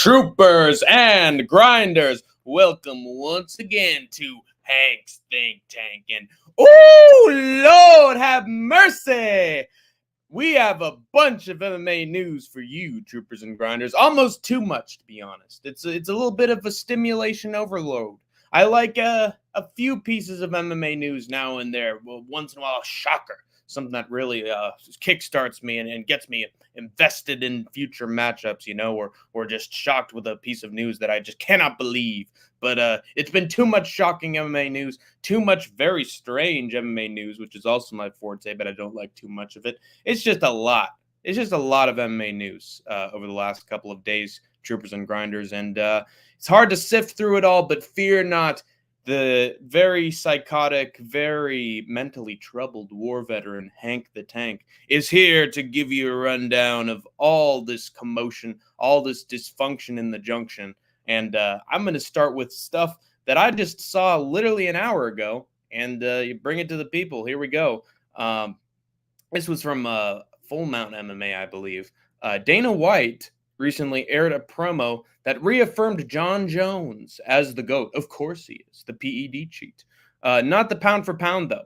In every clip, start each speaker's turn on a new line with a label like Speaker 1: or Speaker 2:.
Speaker 1: Troopers and grinders, welcome once again to Hank's Think Tank. And oh, Lord have mercy! We have a bunch of MMA news for you, troopers and grinders. Almost too much, to be honest. It's a little bit of a stimulation overload. I like a few pieces of MMA news now and there. Well, once in a while, a shocker. Something that really kickstarts me and gets me invested in future matchups, or just shocked with a piece of news that I just cannot believe. But it's been too much shocking MMA news, too much very strange MMA news, which is also my forte, but I don't like too much of it. It's just a lot. It's just a lot of MMA news over the last couple of days, troopers and grinders. And it's hard to sift through it all, but fear not. The very psychotic, very mentally troubled war veteran, Hank the Tank, is here to give you a rundown of all this commotion, all this dysfunction in the junction. And I'm going to start with stuff that I just saw literally an hour ago, and you bring it to the people. Here we go. This was from Full Mount MMA, I believe. Dana White recently aired a promo that reaffirmed Jon Jones as the GOAT. Of course he is, the PED cheat. Not the pound for pound, though.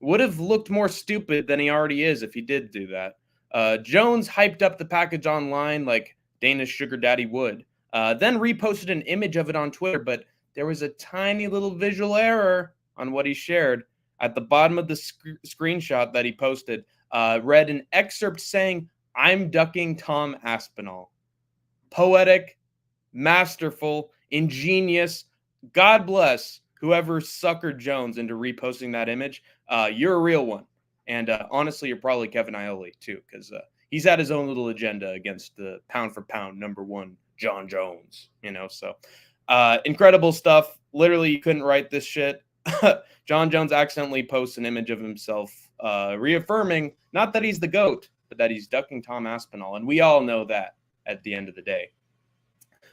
Speaker 1: Would have looked more stupid than he already is if he did do that. Jones hyped up the package online like Dana's sugar daddy would. Then reposted an image of it on Twitter, but there was a tiny little visual error on what he shared. At the bottom of the screenshot that he posted, read an excerpt saying, "I'm ducking Tom Aspinall." Poetic, masterful, ingenious. God bless whoever suckered Jones into reposting that image. You're a real one. And honestly, you're probably Kevin Iole, too, because he's had his own little agenda against the pound for pound number one, Jon Jones. So incredible stuff. Literally, you couldn't write this shit. Jon Jones accidentally posts an image of himself reaffirming not that he's the GOAT, but that he's ducking Tom Aspinall. And we all know that at the end of the day.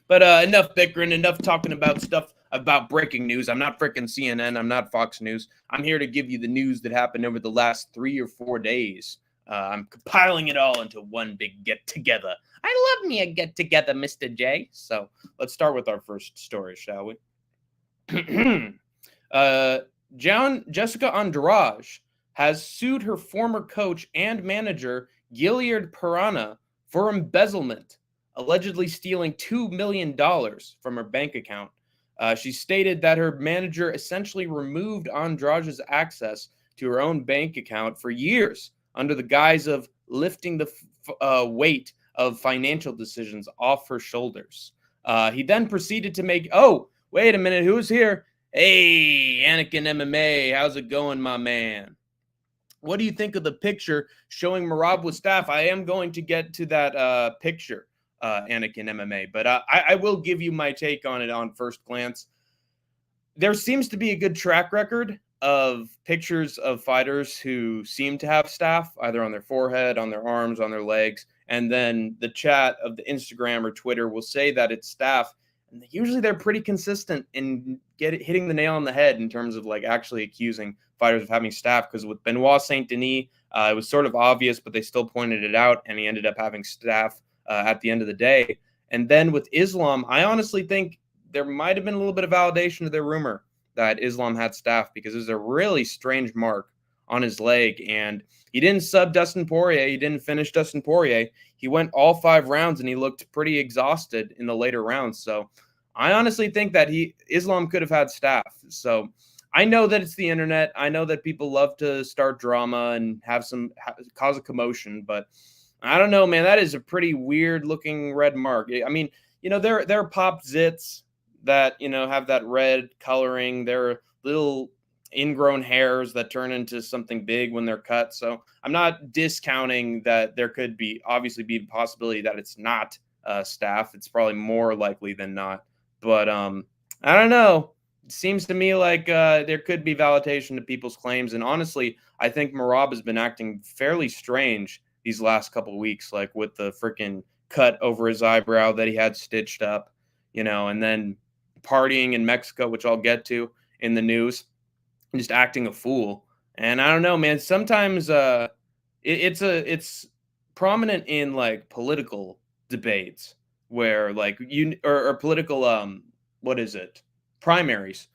Speaker 1: But enough bickering, enough talking about stuff about breaking news. I'm not freaking CNN. I'm not Fox News. I'm here to give you the news that happened over the last 3 or 4 days. I'm compiling it all into one big get-together. I love me a get-together, Mr. J. So let's start with our first story, shall we? Jessica Andrade has sued her former coach and manager, Gilliard Piranha, for embezzlement, allegedly stealing $2 million from her bank account. She stated that her manager essentially removed Andrade's access to her own bank account for years under the guise of lifting the weight of financial decisions off her shoulders. He then proceeded to make, oh, wait a minute, who's here? Hey, Anakin MMA, how's it going, my man? What do you think of the picture showing Merab with staff? I am going to get to that picture, Anakin MMA, but I will give you my take on it on first glance. There seems to be a good track record of pictures of fighters who seem to have staff, either on their forehead, on their arms, on their legs, and then the chat of the Instagram or Twitter will say that it's staff. And usually they're pretty consistent in hitting the nail on the head in terms of like actually accusing fighters of having staff, because with Benoit Saint Denis, it was sort of obvious, but they still pointed it out, and he ended up having staff at the end of the day. And then with Islam, I honestly think there might have been a little bit of validation to their rumor that Islam had staff, because there's a really strange mark on his leg, and he didn't sub Dustin Poirier. He didn't finish Dustin Poirier. He went all 5 rounds, and he looked pretty exhausted in the later rounds. So I honestly think that Islam could have had staff. So I know that it's the internet. I know that people love to start drama and cause a commotion, but I don't know, man. That is a pretty weird looking red mark. I mean, there are pop zits that, have that red coloring. There are little ingrown hairs that turn into something big when they're cut. So I'm not discounting that there could obviously be a possibility that it's not staff. It's probably more likely than not. But I don't know. It seems to me like there could be validation to people's claims. And honestly, I think Merab has been acting fairly strange these last couple of weeks, like with the freaking cut over his eyebrow that he had stitched up, and then partying in Mexico, which I'll get to in the news, and just acting a fool. And I don't know, man. Sometimes it's prominent in like political debates where like or political what is it, primaries,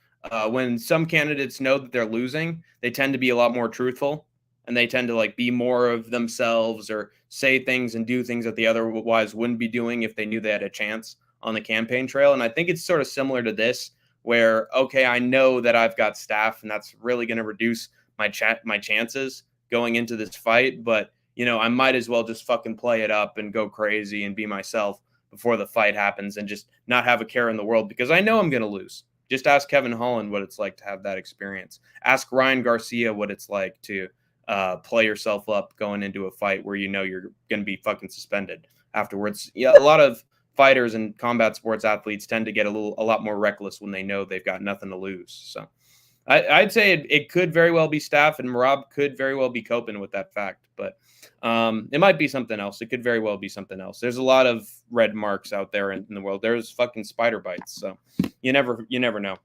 Speaker 1: when some candidates know that they're losing, they tend to be a lot more truthful, and they tend to like be more of themselves or say things and do things that they otherwise wouldn't be doing if they knew they had a chance on the campaign trail. And I think it's sort of similar to this, where okay, I know that I've got staff and that's really going to reduce my chances going into this fight, but I might as well just fucking play it up and go crazy and be myself before the fight happens and just not have a care in the world because I know I'm going to lose. Just ask Kevin Holland what it's like to have that experience. Ask Ryan Garcia what it's like to play yourself up going into a fight where you're going to be fucking suspended afterwards. Yeah, a lot of fighters and combat sports athletes tend to get a lot more reckless when they know they've got nothing to lose. So I'd say it could very well be staff, and Merab could very well be coping with that fact, but it might be something else. It could very well be something else. There's a lot of red marks out there in the world. There's fucking spider bites, so you never know.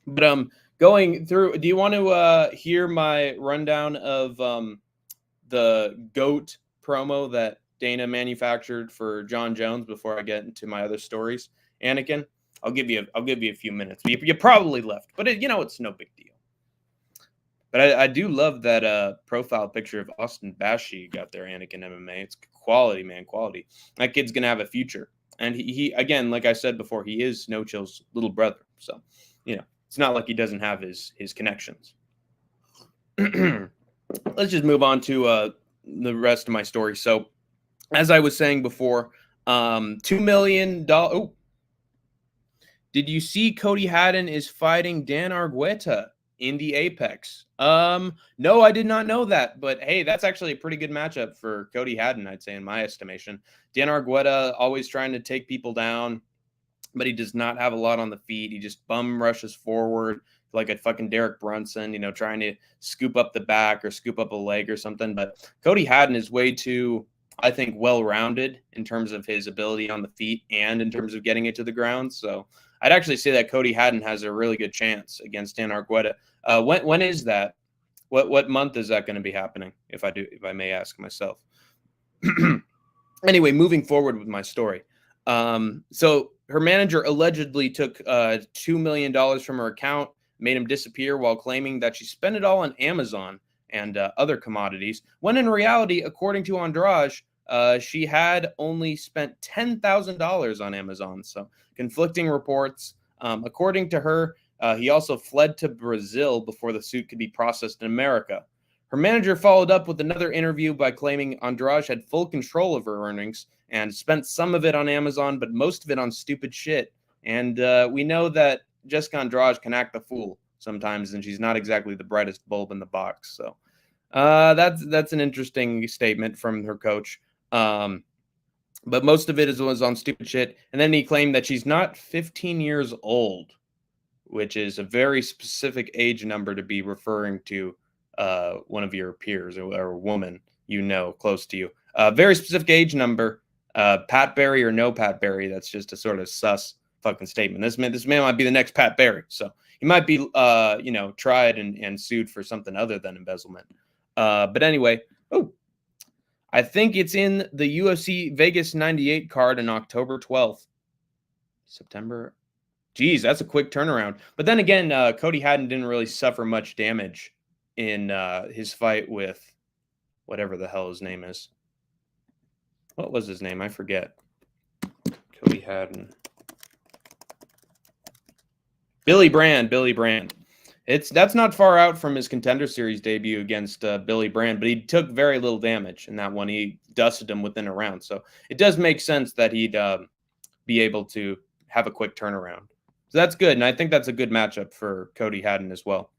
Speaker 1: But going through, do you want to hear my rundown of the GOAT promo that Dana manufactured for John Jones before I get into my other stories, Anakin? I'll give you a few minutes. You probably left, but it's no big deal. But I do love that profile picture of Austin Bashi got there, Anakin MMA. It's quality, man, quality. That kid's gonna have a future. And he again, like I said before, he is No Chill's little brother. So, it's not like he doesn't have his connections. Let's just move on to the rest of my story. So, as I was saying before, $2 million. Oh, did you see Cody Haddon is fighting Dan Argueta in the Apex? No, I did not know that. But hey, that's actually a pretty good matchup for Cody Haddon, I'd say, in my estimation. Dan Argueta always trying to take people down, but he does not have a lot on the feet. He just bum rushes forward like a fucking Derek Brunson, trying to scoop up the back or scoop up a leg or something. But Cody Haddon is way too, I think, well-rounded in terms of his ability on the feet and in terms of getting it to the ground. So I'd actually say that Cody Haddon has a really good chance against Dan Argueta. When is that? What month is that going to be happening? If I may ask myself. Anyway, moving forward with my story. So her manager allegedly took $2 million from her account, made him disappear while claiming that she spent it all on Amazon and other commodities, when in reality, according to Andrade, she had only spent $10,000 on Amazon. So conflicting reports. According to her, he also fled to Brazil before the suit could be processed in America. Her manager followed up with another interview by claiming Andrade had full control of her earnings and spent some of it on Amazon, but most of it on stupid shit. And we know that Jessica Andrade can act the fool sometimes, and she's not exactly the brightest bulb in the box. So that's an interesting statement from her coach. But most of it was on stupid shit. And then he claimed that she's not 15 years old, which is a very specific age number to be referring to one of your peers or a woman close to you. Very specific age number. Pat Barry or no Pat Barry. That's just a sort of sus fucking statement. This man might be the next Pat Barry. So he might be, tried and sued for something other than embezzlement. But anyway, I think it's in the UFC Vegas 98 card on October 12th. September. Geez, that's a quick turnaround. But then again, Cody Haddon didn't really suffer much damage in his fight with whatever the hell his name is. What was his name? I forget. Cody Haddon. Billy Brand. That's not far out from his Contender Series debut against Billy Brand, but he took very little damage in that one. He dusted him within a round. So it does make sense that he'd be able to have a quick turnaround. So that's good, and I think that's a good matchup for Cody Haddon as well.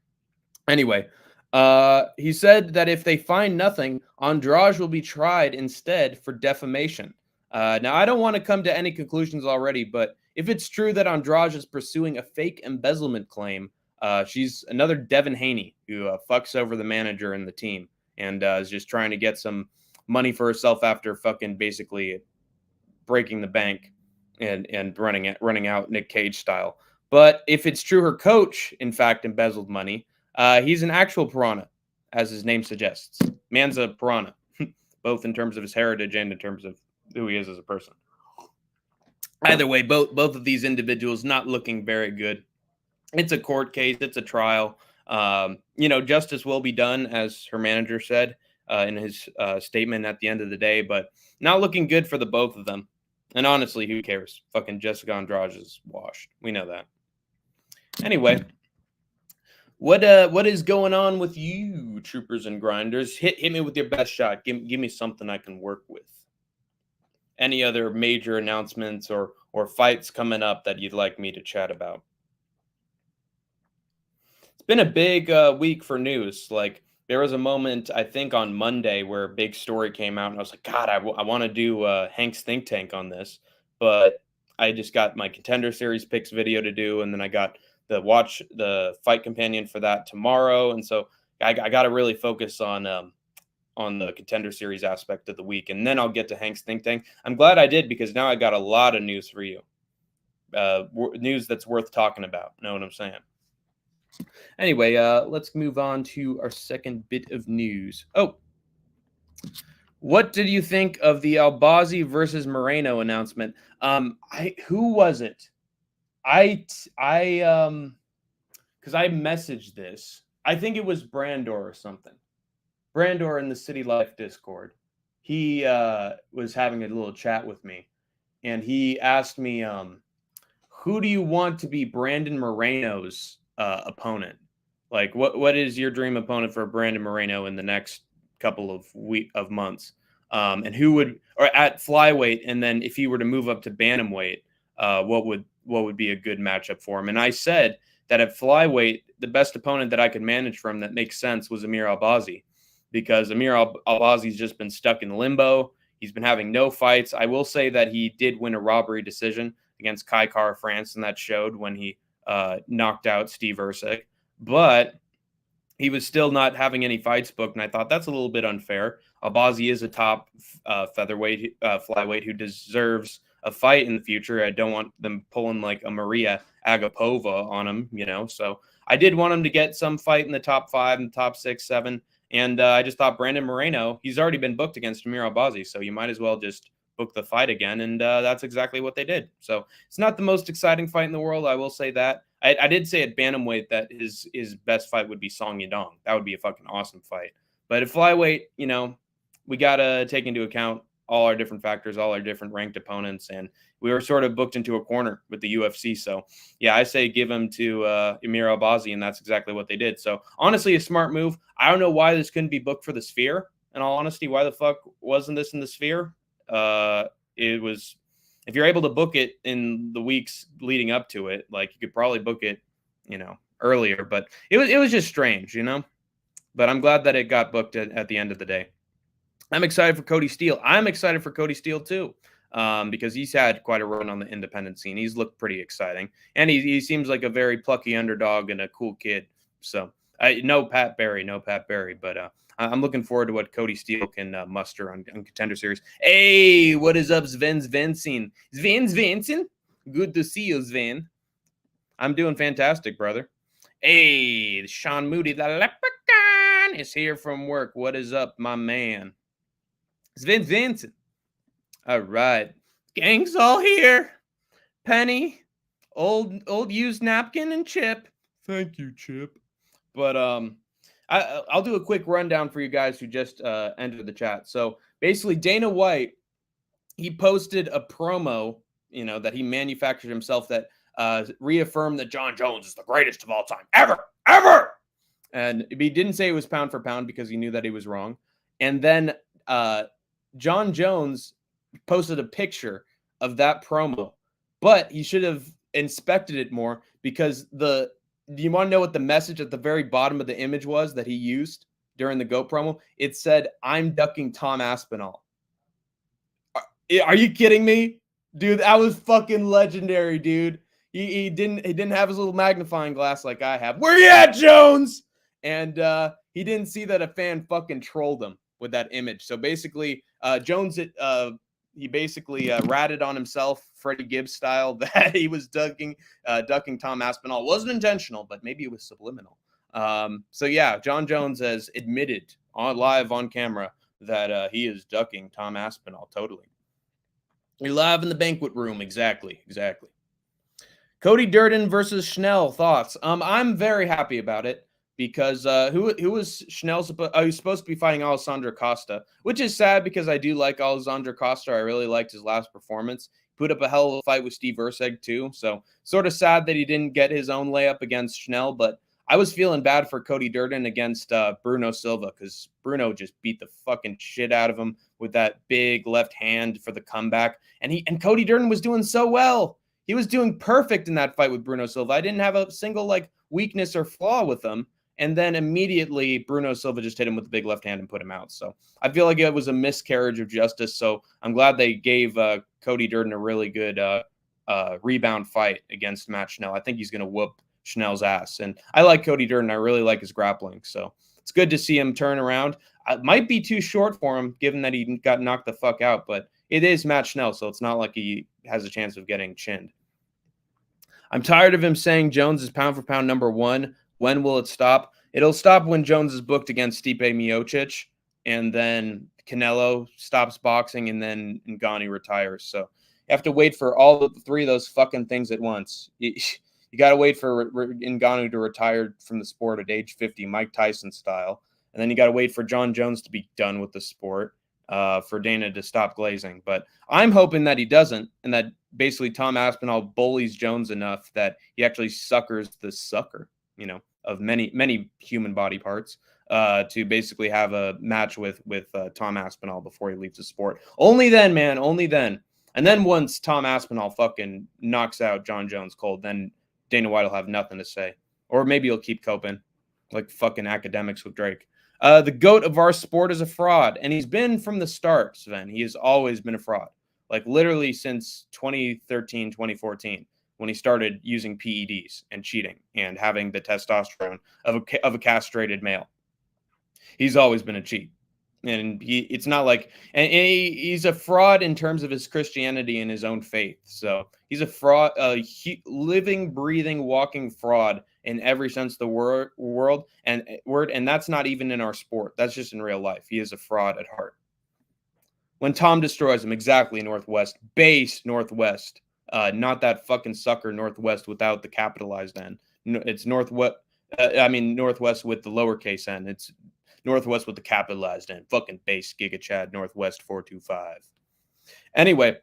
Speaker 1: Anyway, he said that if they find nothing, Andrade will be tried instead for defamation. Now, I don't want to come to any conclusions already, but if it's true that Andrade is pursuing a fake embezzlement claim, she's another Devin Haney who fucks over the manager and the team and is just trying to get some money for herself after fucking basically breaking the bank and running out Nick Cage style. But if it's true her coach, in fact, embezzled money, he's an actual piranha, as his name suggests. Man's a piranha, both in terms of his heritage and in terms of who he is as a person. Either way, both of these individuals not looking very good. It's a court case. It's a trial. Justice will be done, as her manager said in his statement at the end of the day, but not looking good for the both of them. And honestly, who cares? Fucking Jessica Andrade is washed. We know that. Anyway, what is going on with you, troopers and grinders? Hit me with your best shot. Give me something I can work with. Any other major announcements or fights coming up that you'd like me to chat about? It's been a big week for news. Like, there was a moment, I think, on Monday where a big story came out, and I was like, God, I want to do Hank's Think Tank on this. But I just got my Contender Series picks video to do, and then I got the fight companion for that tomorrow. And so I got to really focus on the Contender Series aspect of the week, and then I'll get to Hank's Think Tank. I'm glad I did, because now I got a lot of news for you. News that's worth talking about. Know what I'm saying? Anyway, let's move on to our second bit of news. Oh, what did you think of the Albazi versus Moreno announcement? Who was it? Because I messaged this. I think it was Brandor or something. Brandor in the City Life Discord. He was having a little chat with me, and he asked me, who do you want to be Brandon Moreno's opponent? Like, what is your dream opponent for Brandon Moreno in the next couple of months? And who would, or at flyweight, and then if he were to move up to bantamweight, what would be a good matchup for him? And I said that at flyweight, the best opponent that I could manage for him that makes sense was Amir Albazi, because Amir Albazi's just been stuck in limbo. He's been having no fights. I will say that he did win a robbery decision against Kai Kara France, and that showed when he knocked out Steve Erceg. But he was still not having any fights booked, and I thought that's a little bit unfair. Albazi is a top featherweight, flyweight who deserves a fight in the future. I don't want them pulling like a Maria Agapova on him, So I did want him to get some fight in the top 5, in the top 6, 7. And I just thought Brandon Moreno, he's already been booked against Amir Albazi, so you might as well just book the fight again, and that's exactly what they did. So it's not the most exciting fight in the world, I will say that. I did say at bantamweight that his best fight would be Song Yadong. That would be a fucking awesome fight. But at flyweight, we got to take into account all our different factors, all our different ranked opponents, and we were sort of booked into a corner with the UFC. So, yeah, I say give him to Amir Albazi, and that's exactly what they did. So, honestly, a smart move. I don't know why this couldn't be booked for the Sphere. In all honesty, why the fuck wasn't this in the Sphere? It was, if you're able to book it in the weeks leading up to it, like, you could probably book it, earlier. But it was just strange, But I'm glad that it got booked at the end of the day. I'm excited for Cody Steele. I'm excited for Cody Steele too, because he's had quite a run on the independent scene. He's looked pretty exciting, and he seems like a very plucky underdog and a cool kid. So no Pat Barry, but I'm looking forward to what Cody Steele can muster on Contender Series. Hey, what is up, Sven Svensson? Sven Svensson? Good to see you, Sven. I'm doing fantastic, brother. Hey, Sean Moody, the leprechaun, is here from work. What is up, my man? Sven Vincent. All right. Gang's all here. Penny, old used napkin, and Chip. Thank you, Chip. But I'll do a quick rundown for you guys who just entered the chat. So basically, Dana White, he posted a promo, that he manufactured himself that reaffirmed that John Jones is the greatest of all time, ever. And he didn't say it was pound for pound because he knew that he was wrong. And then John Jones posted a picture of that promo, but he should have inspected it more, because do you want to know what the message at the very bottom of the image was that he used during the GOAT promo? It said, "I'm ducking Tom Aspinall." Are you kidding me? Dude, that was fucking legendary, dude. He didn't have his little magnifying glass like I have. Where you at, Jones? And he didn't see that a fan fucking trolled him with that image. So basically, Jones, he basically ratted on himself, Freddie Gibbs style, that he was ducking Tom Aspinall. It wasn't intentional, but maybe it was subliminal. So yeah, John Jones has admitted live on camera that he is ducking Tom Aspinall totally. You're live in the banquet room. Exactly. Cody Durden versus Schnell. Thoughts? I'm very happy about it because who was Schnell supposed? Oh, he's supposed to be fighting Alessandro Costa, which is sad because I do like Alessandro Costa. I really liked his last performance. Put up a hell of a fight with Steve Erceg too. So sort of sad that he didn't get his own layup against Schnell, but I was feeling bad for Cody Durden against Bruno Silva because Bruno just beat the fucking shit out of him with that big left hand for the comeback, and Cody Durden was doing so well. He was doing perfect in that fight with Bruno Silva. I didn't have a single like weakness or flaw with him. And then immediately Bruno Silva just hit him with the big left hand and put him out. So I feel like it was a miscarriage of justice. So I'm glad they gave Cody Durden a really good rebound fight against Matt Schnell. I think he's going to whoop Schnell's ass. And I like Cody Durden. I really like his grappling. So it's good to see him turn around. It might be too short for him given that he got knocked the fuck out, but it is Matt Schnell, so it's not like he has a chance of getting chinned. I'm tired of him saying Jones is pound for pound number one. When will it stop? It'll stop when Jones is booked against Stipe Miocic, and then Canelo stops boxing, and then Ngannou retires. So you have to wait for all three of those fucking things at once. You got to wait for Ngannou to retire from the sport at age 50, Mike Tyson style. And then you got to wait for John Jones to be done with the sport, for Dana to stop glazing. But I'm hoping that he doesn't, and that basically Tom Aspinall bullies Jones enough that he actually suckers the sucker, of many human body parts, to basically have a match with Tom Aspinall before he leaves the sport. Only then, man, only then. And then once Tom Aspinall fucking knocks out John Jones cold, then Dana White will have nothing to say. Or maybe he'll keep coping like fucking academics with Drake. The GOAT of our sport is a fraud, and he's been from the start, Sven. He has always been a fraud, like literally since 2013, 2014, when he started using PEDs and cheating and having the testosterone of a castrated male. He's always been a cheat. And it's not like, and he's a fraud in terms of his Christianity and his own faith. So he's a fraud, living, breathing, walking fraud in every sense of the world. And that's not even in our sport. That's just in real life. He is a fraud at heart. When Tom destroys him, exactly, Northwest, base Northwest, not that fucking sucker Northwest without the capitalized N. It's Northwest. Northwest with the lowercase n. It's Northwest with the capitalized N. Fucking base Giga Chad Northwest 425. Anyway,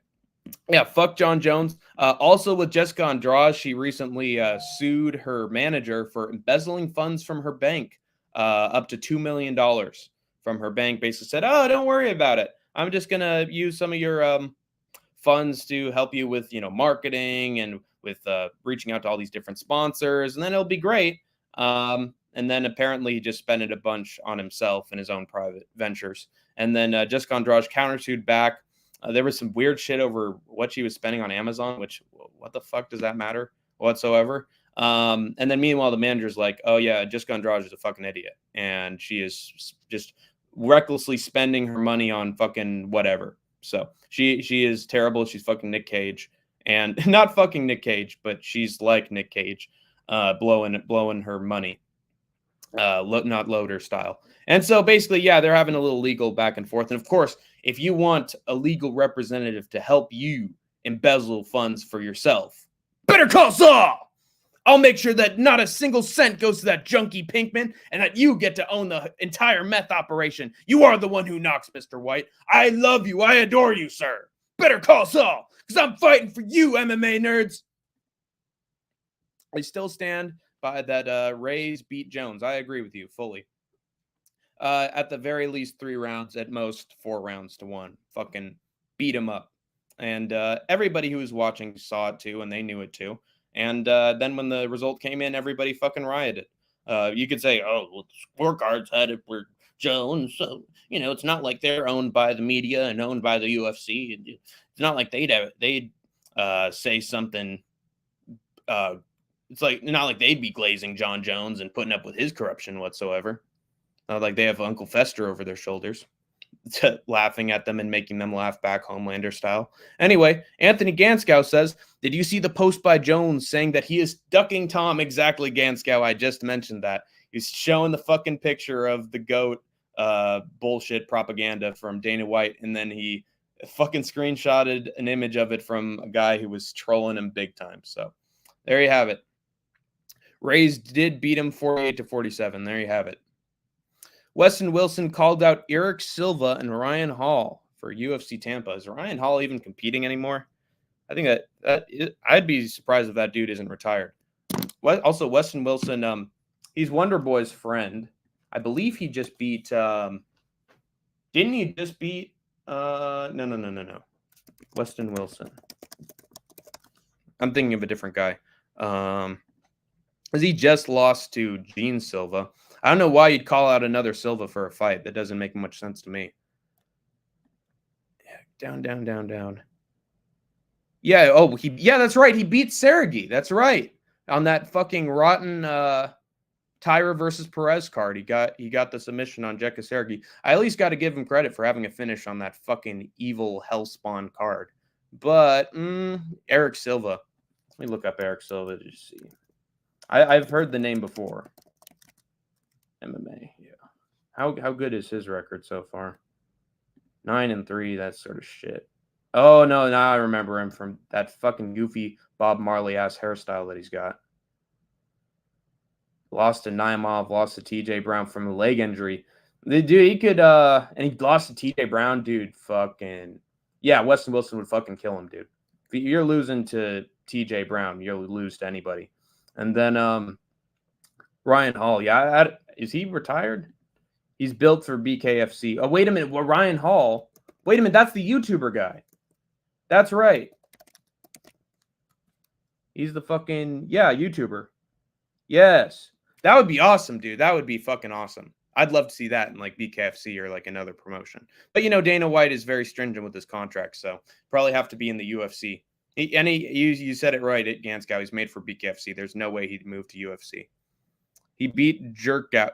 Speaker 1: yeah, fuck John Jones. Also with Jessica Andrade, she recently sued her manager for embezzling funds from her bank, up to $2 million from her bank. Basically said, oh, don't worry about it. I'm just going to use some of your funds to help you with, marketing and with reaching out to all these different sponsors, and then it'll be great. And then apparently he just spent it a bunch on himself and his own private ventures. And then Jessica Andrade countersued back. There was some weird shit over what she was spending on Amazon, which, what the fuck does that matter whatsoever? And then meanwhile, the manager's like, oh yeah, Jessica Andrade is a fucking idiot. And she is just recklessly spending her money on fucking whatever. So she is terrible. She's fucking Nick Cage. And not fucking Nick Cage, but she's like Nick Cage, blowing her money. Not loader style. And so basically, yeah, they're having a little legal back and forth. And of course, if you want a legal representative to help you embezzle funds for yourself, better call Saul. I'll make sure that not a single cent goes to that junkie Pinkman and that you get to own the entire meth operation. You are the one who knocks, Mr. White. I love you. I adore you, sir. Better call Saul, because I'm fighting for you, MMA nerds. I still stand by that Rays beat Jones. I agree with you fully. At the very least 3 rounds, at most 4 rounds to 1. Fucking beat him up. And everybody who was watching saw it too, and they knew it too. And then when the result came in, everybody fucking rioted. You could say, oh, well, the scorecards had it for Jones. So, it's not like they're owned by the media and owned by the UFC. It's not like they'd say something. It's like not like they'd be glazing John Jones and putting up with his corruption whatsoever. Not like they have Uncle Fester over their shoulders, laughing at them and making them laugh back, Homelander style. Anyway, Anthony Ganskow says, did you see the post by Jones saying that he is ducking Tom? Exactly, Ganskow. I just mentioned that. He's showing the fucking picture of the GOAT bullshit propaganda from Dana White, and then he fucking screenshotted an image of it from a guy who was trolling him big time. So there you have it. Rays did beat him 48-47. There you have it. Weston Wilson called out Eric Silva and Ryan Hall for UFC Tampa. Is Ryan Hall even competing anymore? I think I'd be surprised if that dude isn't retired. Also, Weston Wilson, he's Wonder Boy's friend. I believe he just beat. Didn't he just beat? No. Weston Wilson. I'm thinking of a different guy. Because he just lost to Gene Silva. I don't know why you'd call out another Silva for a fight. That doesn't make much sense to me. Yeah, down. Yeah, that's right. He beat Sergey. That's right. On that fucking rotten Tyra versus Perez card. He got the submission on Jekka Sergey. I at least got to give him credit for having a finish on that fucking evil hellspawn card. But Eric Silva. Let me look up Eric Silva to see. I've heard the name before. MMA, yeah. How good is his record so far? 9-3. That's sort of shit. Oh no, now I remember him from that fucking goofy Bob Marley ass hairstyle that he's got. Lost to Naimov, lost to TJ Brown from a leg injury. The dude, he could and he lost to TJ Brown, dude. Fucking yeah, Weston Wilson would fucking kill him, dude. If you're losing to TJ Brown, you'll lose to anybody. And then Ryan Hall, yeah, is he retired? He's built for BKFC. Oh, wait a minute. Well, Ryan Hall. Wait a minute. That's the YouTuber guy. That's right. He's the fucking, YouTuber. Yes. That would be awesome, dude. That would be fucking awesome. I'd love to see that in like BKFC or like another promotion. But, Dana White is very stringent with his contract, so probably have to be in the UFC. You said it right at Ganskow. He's made for BKFC. There's no way he'd move to UFC. He beat Jerka.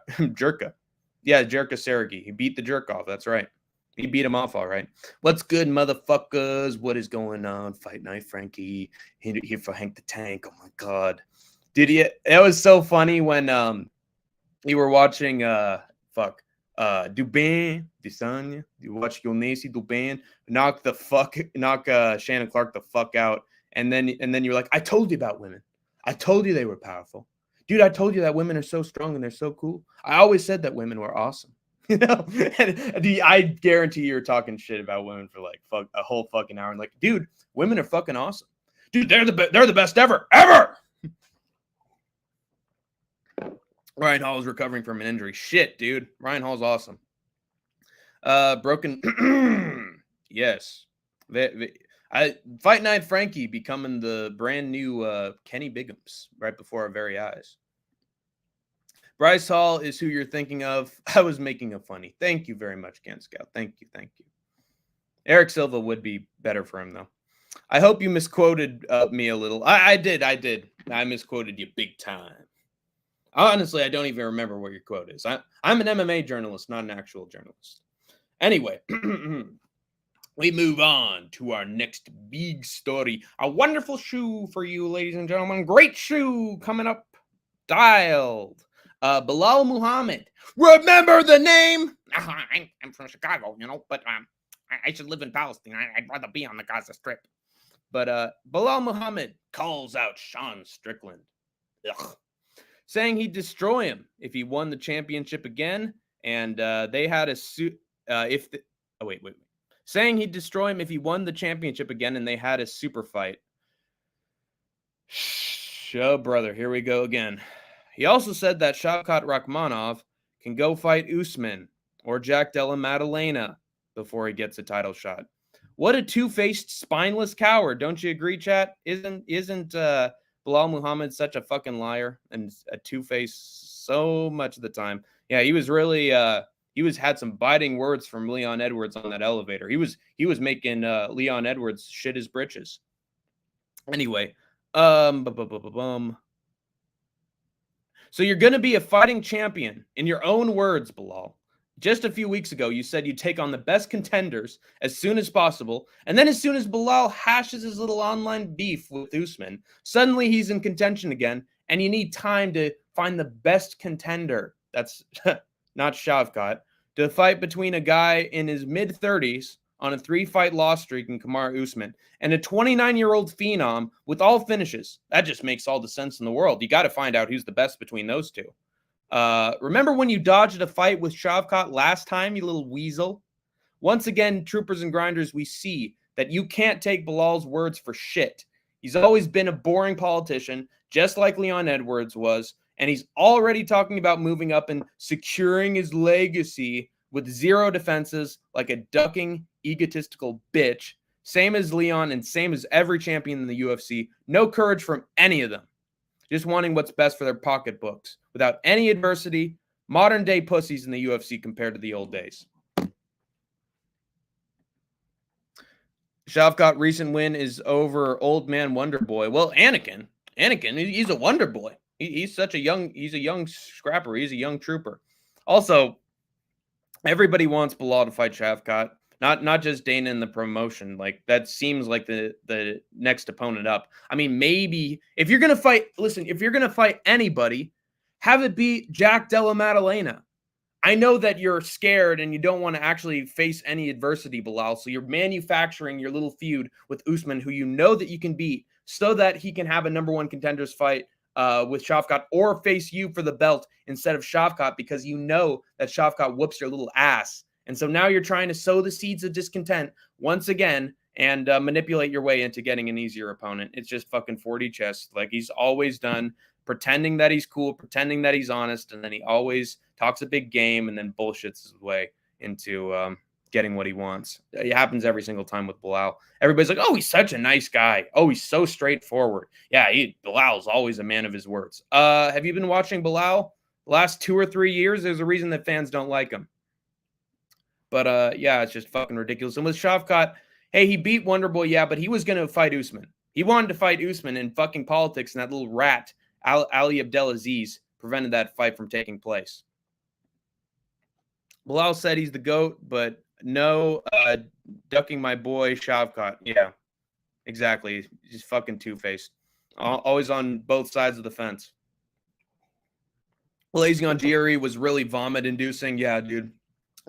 Speaker 1: Yeah, Jerka Sergey. He beat the jerk off. That's right. He beat him off all right. What's good, motherfuckers? What is going on? Fight Night Frankie. Here for Hank the Tank. Oh, my God. It was so funny when you were watching, Dubin, Desanya. You watch Yonesi Dubin knock Shannon Clark the fuck out. And then you're like, I told you about women. I told you they were powerful. Dude, I told you that women are so strong and they're so cool. I always said that women were awesome. And I guarantee you're talking shit about women for like a whole fucking hour. And like, dude, women are fucking awesome. Dude, they're the best ever. Ryan Hall is recovering from an injury. Shit, dude. Ryan Hall's awesome. Broken. Yes. Fight Night Frankie becoming the brand new Kenny Bigums right before our very eyes. Bryce Hall is who you're thinking of. I was making a funny. Thank you very much, Gan Scout. Thank you. Eric Silva would be better for him, though. I hope you misquoted me a little. I did. I misquoted you big time. Honestly, I don't even remember what your quote is. I'm an MMA journalist, not an actual journalist. Anyway, we move on to our next big story. A wonderful shoe for you, ladies and gentlemen. Great shoe coming up. Dialed. Belal Muhammad. Remember the name? I'm from Chicago, but I should live in Palestine. I'd rather be on the Gaza Strip. But Belal Muhammad calls out Sean Strickland. Ugh. Saying he'd destroy him if he won the championship again. And they had a suit. Saying he'd destroy him if he won the championship again, and they had a super fight. Oh, brother, here we go again. He also said that Shavkat Rakhmonov can go fight Usman or Jack Della Maddalena before he gets a title shot. What a two-faced, spineless coward! Don't you agree, chat? Isn't Belal Muhammad such a fucking liar and a two-faced so much of the time? Yeah, he was really had some biting words from Leon Edwards on that elevator. He was making Leon Edwards shit his britches. Anyway, So you're going to be a fighting champion, in your own words, Belal. Just a few weeks ago, you said you'd take on the best contenders as soon as possible, and then as soon as Belal hashes his little online beef with Usman, suddenly he's in contention again, and you need time to find the best contender. That's not Shavkat. To fight between a guy in his mid-30s on a 3-fight loss streak in Kamaru Usman and a 29-year-old phenom with all finishes. That just makes all the sense in the world. You got to find out who's the best between those two. Remember when you dodged a fight with Shavkat last time, you little weasel? Once again, troopers and grinders, we see that you can't take Belal's words for shit. He's always been a boring politician, just like Leon Edwards was, and he's already talking about moving up and securing his legacy with 0 defenses like a ducking, egotistical bitch. Same as Leon and same as every champion in the UFC. No courage from any of them. Just wanting what's best for their pocketbooks without any adversity. Modern day pussies in the UFC compared to the old days. Shavkat recent win is over old man Wonder Boy. Well, Anakin, he's a Wonder Boy. He's a young scrapper. He's a young trooper. Also, everybody wants Belal to fight Shavkat. Not just Dana in the promotion. Like, that seems like the next opponent up. I mean, maybe if you're gonna fight, listen, if you're gonna fight anybody, have it be Jack Della Maddalena. I know that you're scared and you don't want to actually face any adversity, Belal. So you're manufacturing your little feud with Usman, who you know that you can beat, so that he can have a #1 contenders fight with Shavkat or face you for the belt instead of Shavkat, because you know that Shavkat whoops your little ass. And so now you're trying to sow the seeds of discontent once again and manipulate your way into getting an easier opponent. It's just fucking 4D chess like he's always done, pretending that he's cool, pretending that he's honest, and then he always talks a big game and then bullshits his way into getting what he wants. It happens every single time with Belal. Everybody's like, oh, he's such a nice guy. Oh, he's so straightforward. Yeah, Belal's always a man of his words. Have you been watching Belal the last 2 or 3 years? There's a reason that fans don't like him. But yeah, it's just fucking ridiculous. And with Shavkat, hey, he beat Wonder Boy, yeah, but he was going to fight Usman. He wanted to fight Usman in fucking politics, and that little rat, Ali Abdelaziz, prevented that fight from taking place. Belal said he's the GOAT, but no ducking my boy Shavkat. Yeah, exactly. He's fucking two-faced. Always on both sides of the fence. Blazing on GRE was really vomit-inducing. Yeah, dude.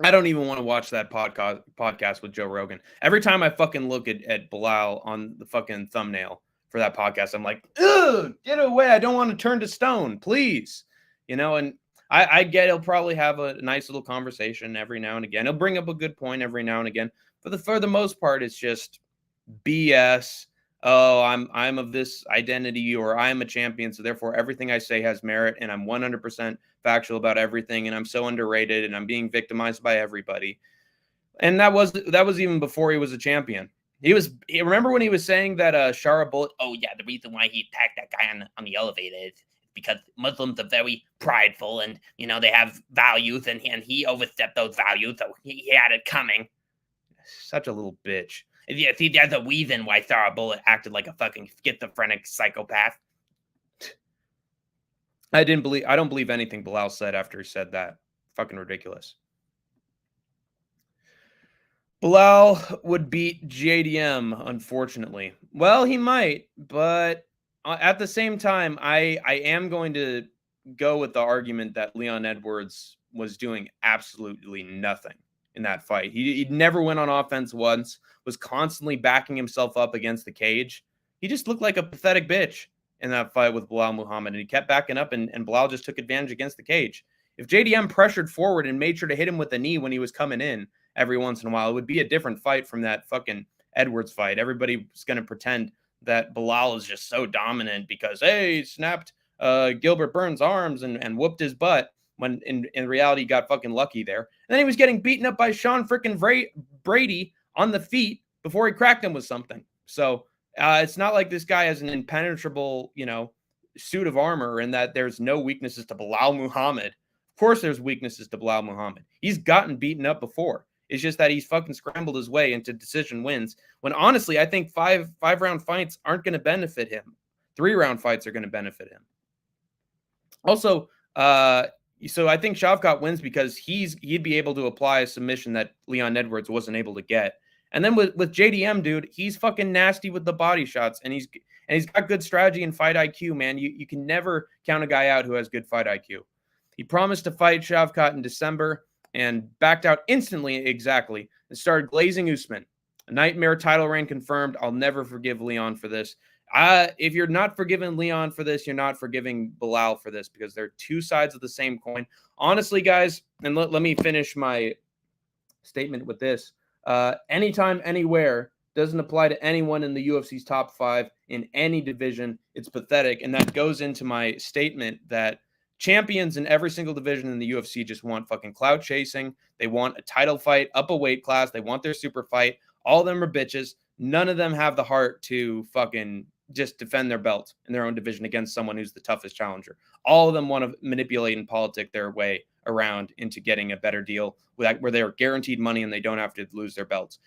Speaker 1: I don't even want to watch that podcast with Joe Rogan. Every time I fucking look at Belal on the fucking thumbnail for that podcast, I'm like, ugh, get away. I don't want to turn to stone, please. You know, and I get he'll probably have a nice little conversation every now and again. He'll bring up a good point every now and again. But for the most part, it's just BS. Oh, I'm of this identity, or I'm a champion, so therefore everything I say has merit, and I'm 100% factual about everything, and I'm so underrated, and I'm being victimized by everybody. And that was even before he was a champion. Remember when he was saying that Shara Bullet, oh yeah, the reason why he attacked that guy on the elevator is because Muslims are very prideful, and you know they have values, and he overstepped those values, so he had it coming. Such a little bitch. Yeah, see, there's a reason why Sarah Bullet acted like a fucking schizophrenic psychopath. I don't believe anything Belal said after he said that. Fucking ridiculous. Belal would beat JDM, unfortunately. Well, he might, but at the same time, I am going to go with the argument that Leon Edwards was doing absolutely nothing in that fight. He never went on offense once, was constantly backing himself up against the cage. He just looked like a pathetic bitch in that fight with Belal Muhammad, and he kept backing up, and Belal just took advantage against the cage. If JDM pressured forward and made sure to hit him with a knee when he was coming in every once in a while, it would be a different fight from that fucking Edwards fight. Everybody's going to pretend that Belal is just so dominant because, hey, he snapped Gilbert Burns' arms and whooped his butt, when in reality he got fucking lucky there. And then he was getting beaten up by Sean frickin' Brady on the feet before he cracked him with something. So it's not like this guy has an impenetrable, suit of armor, and that there's no weaknesses to Belal Muhammad. Of course there's weaknesses to Belal Muhammad. He's gotten beaten up before. It's just that he's fucking scrambled his way into decision wins, when honestly I think five-round fights aren't going to benefit him. 3-round fights are going to benefit him. Also, so I think Shavkat wins because he'd be able to apply a submission that Leon Edwards wasn't able to get. And then with JDM, dude, he's fucking nasty with the body shots, and he's got good strategy and fight IQ, man. You can never count a guy out who has good fight IQ. He promised to fight Shavkat in December and backed out instantly, exactly, It started glazing Usman. A nightmare title reign confirmed. I'll never forgive Leon for this. If you're not forgiving Leon for this, you're not forgiving Belal for this, because they're two sides of the same coin. Honestly, guys, and let me finish my statement with this. Anytime, anywhere doesn't apply to anyone in the UFC's top 5 in any division. It's pathetic. And that goes into my statement that champions in every single division in the UFC just want fucking clout chasing. They want a title fight up a weight class. They want their super fight. All of them are bitches. None of them have the heart to fucking just defend their belt in their own division against someone who's the toughest challenger. All of them want to manipulate and politic their way around into getting a better deal where they are guaranteed money and they don't have to lose their belts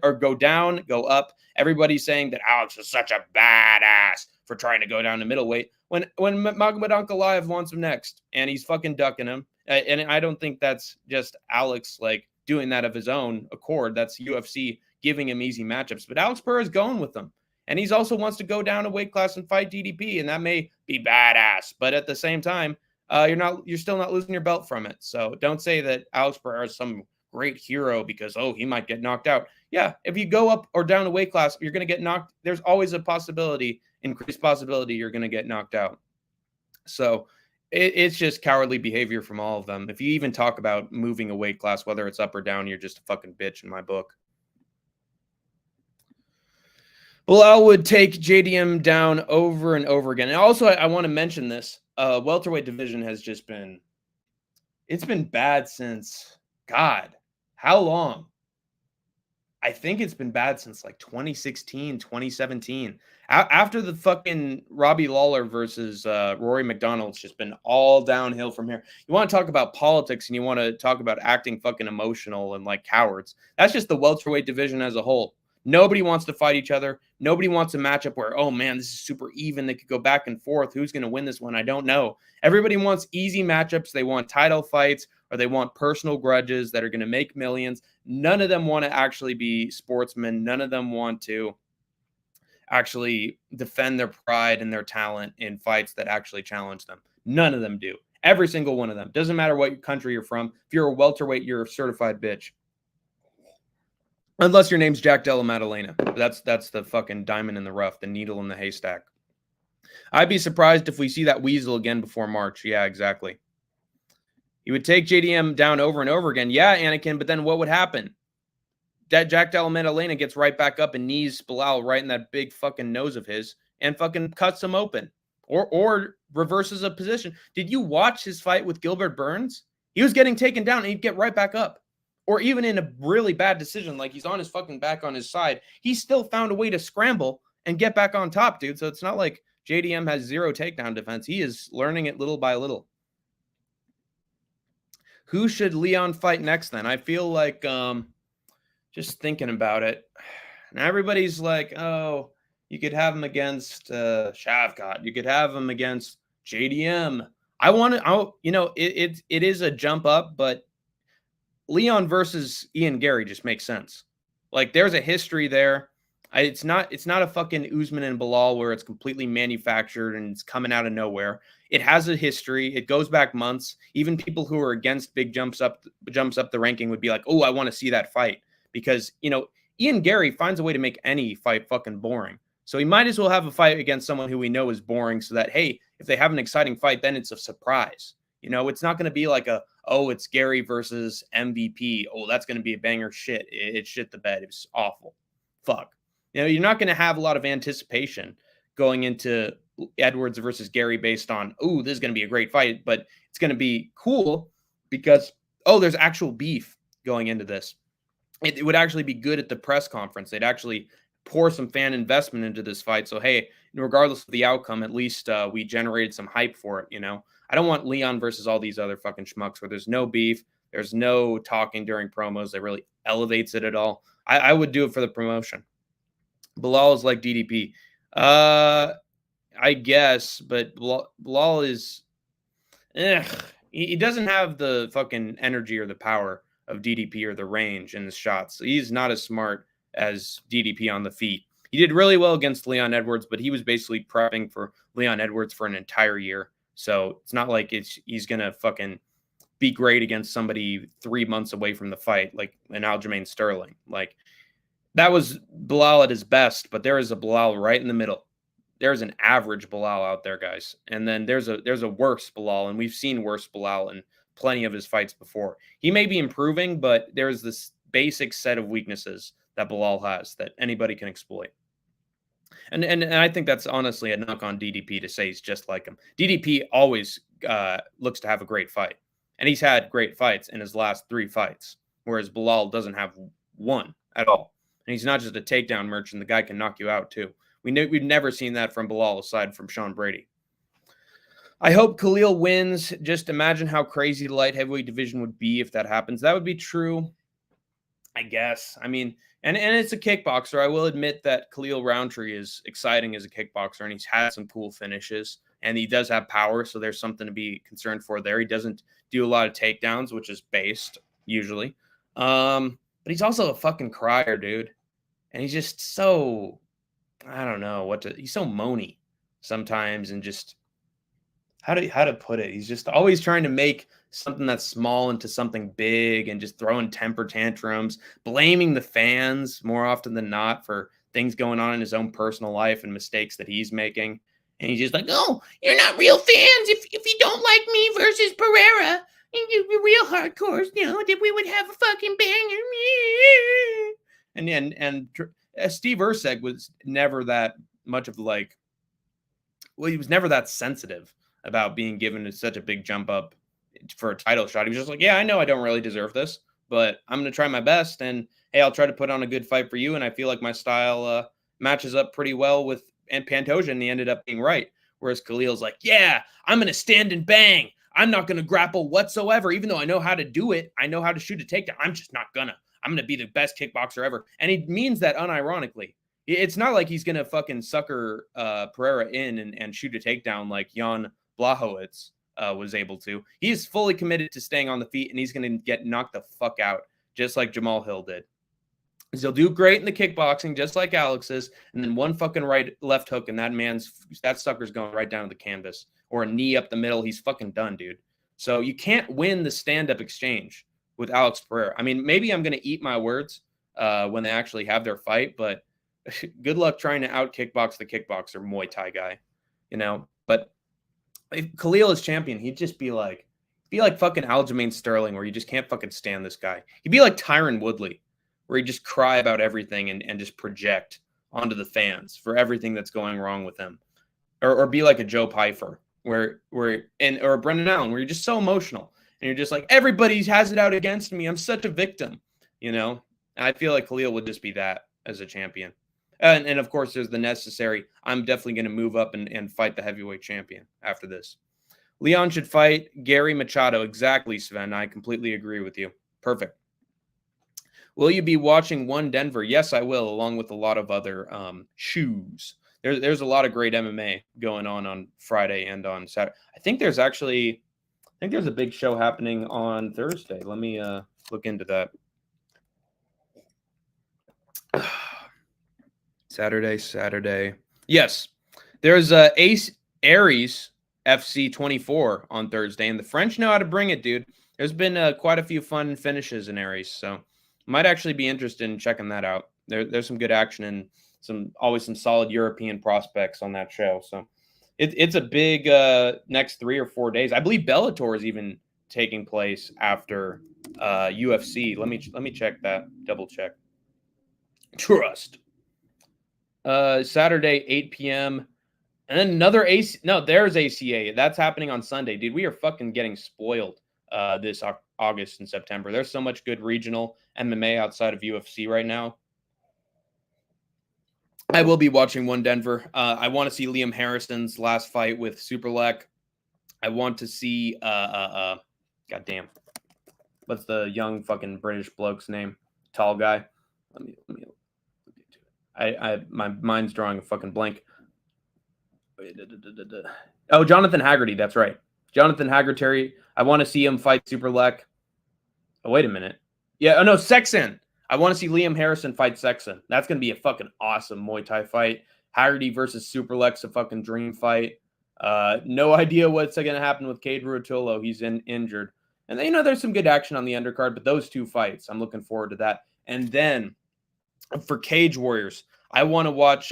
Speaker 1: or go down, go up. Everybody's saying that Alex is such a badass for trying to go down to middleweight when Magomed Ankalaev wants him next and he's fucking ducking him. And I don't think that's just Alex like doing that of his own accord. That's UFC giving him easy matchups. But Alex Pereira is going with them. And he's also wants to go down a weight class and fight DDP, and that may be badass. But at the same time, you're still not losing your belt from it. So don't say that Alex Pereira is some great hero because, he might get knocked out. Yeah, if you go up or down a weight class, you're going to get knocked. There's always a possibility, increased possibility, you're going to get knocked out. So it's just cowardly behavior from all of them. If you even talk about moving a weight class, whether it's up or down, you're just a fucking bitch in my book. Belal would take JDM down over and over again. And also, I want to mention this. Welterweight division has just been, it's been bad since, God, how long? I think it's been bad since like 2016, 2017. After the fucking Robbie Lawler versus Rory McDonald, it's just been all downhill from here. You want to talk about politics and you want to talk about acting fucking emotional and like cowards. That's just the welterweight division as a whole. Nobody wants to fight each other. Nobody wants a matchup where, oh man, this is super even. They could go back and forth. Who's going to win this one? I don't know. Everybody wants easy matchups. They want title fights or they want personal grudges that are going to make millions. None of them want to actually be sportsmen. None of them want to actually defend their pride and their talent in fights that actually challenge them. None of them do. Every single one of them. Doesn't matter what country you're from. If you're a welterweight, you're a certified bitch. Unless your name's Jack Della Maddalena. That's the fucking diamond in the rough, the needle in the haystack. I'd be surprised if we see that weasel again before March. Yeah, exactly. He would take JDM down over and over again. Yeah, Anakin, but then what would happen? That Jack Della Maddalena gets right back up and knees Belal right in that big fucking nose of his and fucking cuts him open. Or reverses a position. Did you watch his fight with Gilbert Burns? He was getting taken down and he'd get right back up. Or even in a really bad decision, like he's on his fucking back on his side, he still found a way to scramble and get back on top, dude. So it's not like JDM has zero takedown defense. He is learning it little by little. Who should Leon fight next then? I feel like just thinking about it. And everybody's like, oh, you could have him against Shavkat. You could have him against JDM. It is a jump up, but Leon versus Ian Gary just makes sense. Like there's a history there. It's not a fucking Usman and Belal where it's completely manufactured and it's coming out of nowhere. It has a history. It goes back months. Even people who are against big jumps up the ranking would be like, oh, I want to see that fight because Ian Gary finds a way to make any fight fucking boring. So he might as well have a fight against someone who we know is boring so that, hey, if they have an exciting fight, then it's a surprise. It's not going to be like it's Gary versus MVP. Oh, that's going to be a banger. Shit. It shit the bed. It was awful. Fuck. You're not going to have a lot of anticipation going into Edwards versus Gary based on, oh, this is going to be a great fight, but it's going to be cool because, there's actual beef going into this. It would actually be good at the press conference. They'd actually pour some fan investment into this fight. So, hey, regardless of the outcome, at least we generated some hype for it, I don't want Leon versus all these other fucking schmucks where there's no beef, there's no talking during promos that really elevates it at all. I would do it for the promotion. Belal is like DDP. I guess, but Belal is... he doesn't have the fucking energy or the power of DDP or the range in the shots. He's not as smart as DDP on the feet. He did really well against Leon Edwards, but he was basically prepping for Leon Edwards for an entire year. So it's not like he's going to fucking be great against somebody 3 months away from the fight, like an Aljamain Sterling. Like, that was Belal at his best, but there is a Belal right in the middle. There's an average Belal out there, guys. And then there's a worse Belal, and we've seen worse Belal in plenty of his fights before. He may be improving, but there's this basic set of weaknesses that Belal has that anybody can exploit. And I think that's honestly a knock on DDP to say he's just like him. DDP always looks to have a great fight, and he's had great fights in his last 3 fights, whereas Belal doesn't have one at all. And he's not just a takedown merchant; the guy can knock you out too. We've never seen that from Belal aside from Sean Brady. I hope Khalil wins. Just imagine how crazy the light heavyweight division would be if that happens. That would be true, I guess. I mean, and it's a kickboxer. I will admit that Khalil Roundtree is exciting as a kickboxer, and he's had some cool finishes, and he does have power, so there's something to be concerned for there. He doesn't do a lot of takedowns, which is based usually. But he's also a fucking crier, dude. And he's just so, I don't know he's so moany sometimes, and just how to put it. He's just always trying to make something that's small into something big, and just throwing temper tantrums, blaming the fans more often than not for things going on in his own personal life and mistakes that he's making. And he's just like, oh, you're not real fans if you don't like me versus Pereira. You're real hardcores, that we would have a fucking banger. And Steve Erceg was never that much of he was never that sensitive about being given such a big jump up for a title shot. He was just like, yeah, I know I don't really deserve this, but I'm going to try my best. And hey, I'll try to put on a good fight for you. And I feel like my style matches up pretty well with Pantoja, and he ended up being right. Whereas Khalil's like, yeah, I'm going to stand and bang. I'm not going to grapple whatsoever, even though I know how to do it. I know how to shoot a takedown. I'm just not gonna. I'm going to be the best kickboxer ever. And he means that unironically. It's not like he's going to fucking sucker Pereira in and shoot a takedown like Jan Blachowicz was able to. He's fully committed to staying on the feet, and he's going to get knocked the fuck out, just like Jamal Hill did. He'll do great in the kickboxing, just like Alex is, and then one fucking left hook, and that sucker's going right down to the canvas. Or a knee up the middle, he's fucking done, dude. So you can't win the stand-up exchange with Alex Pereira. I mean, maybe I'm going to eat my words when they actually have their fight, but good luck trying to out-kickbox the kickboxer Muay Thai guy, But if Khalil is champion, he'd just be like fucking Aljamain Sterling, where you just can't fucking stand this guy. He'd be like Tyron Woodley, where he'd just cry about everything and just project onto the fans for everything that's going wrong with him. Or be like a Joe Pyfer, or a Brendan Allen, where you're just so emotional. And you're just like, everybody has it out against me. I'm such a victim, And I feel like Khalil would just be that as a champion. And of course, there's the necessary, I'm definitely going to move up and fight the heavyweight champion after this. Leon should fight Gary Machado. Exactly, Sven. I completely agree with you. Perfect. Will you be watching One Denver? Yes, I will, along with a lot of other shoes. There's a lot of great MMA going on Friday and on Saturday. I think there's a big show happening on Thursday. Let me look into that. Saturday. Yes, there's Aries FC 24 on Thursday, and the French know how to bring it, dude. There's been quite a few fun finishes in Aries, so might actually be interested in checking that out. There's some good action and always some solid European prospects on that show. So it's a big next 3 or 4 days. I believe Bellator is even taking place after UFC. Let me check that. Double check. Trust. Saturday, 8 p.m. And then another AC. No, there's ACA. That's happening on Sunday, dude. We are fucking getting spoiled this August and September. There's so much good regional MMA outside of UFC right now. I will be watching One Denver. I want to see Liam Harrison's last fight with Superlek. I want to see goddamn, what's the young fucking British bloke's name? Tall guy. Let me my mind's drawing a fucking blank. Oh, Jonathan Haggerty. That's right. Jonathan Haggerty. I want to see him fight Superlek. Oh, wait a minute. Yeah. Oh, no, Sexton. I want to see Liam Harrison fight Sexton. That's going to be a fucking awesome Muay Thai fight. Haggerty versus Superlek's a fucking dream fight. No idea what's going to happen with Cade Ruotolo. He's injured. And then, there's some good action on the undercard, but those 2 fights, I'm looking forward to that. And then for Cage Warriors, I want to watch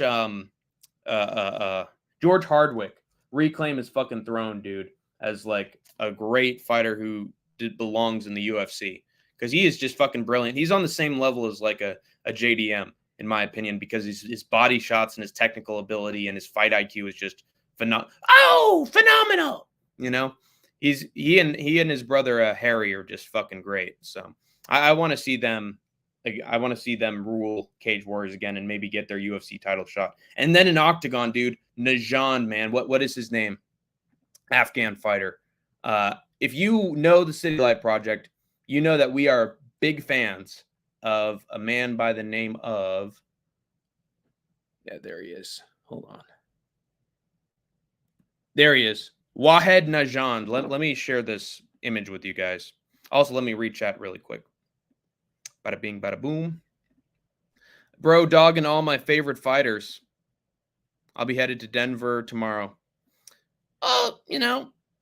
Speaker 1: George Hardwick reclaim his fucking throne, dude, as like a great fighter who belongs in the UFC, because he is just fucking brilliant. He's on the same level as like a JDM, in my opinion, because his body shots and his technical ability and his fight IQ is just phenomenal. He and his brother Harry are just fucking great. So I want to see them. I want to see them rule Cage Warriors again and maybe get their UFC title shot. And then an Octagon, dude, Najan, man. What is his name? Afghan fighter. If you know the City Light Project, you know that we are big fans of a man by the name of... Yeah, there he is. Hold on. There he is. Wahed Najan. Let me share this image with you guys. Also, let me read chat really quick. Bada bing, bada boom. Bro, dogging all my favorite fighters. I'll be headed to Denver tomorrow. Oh,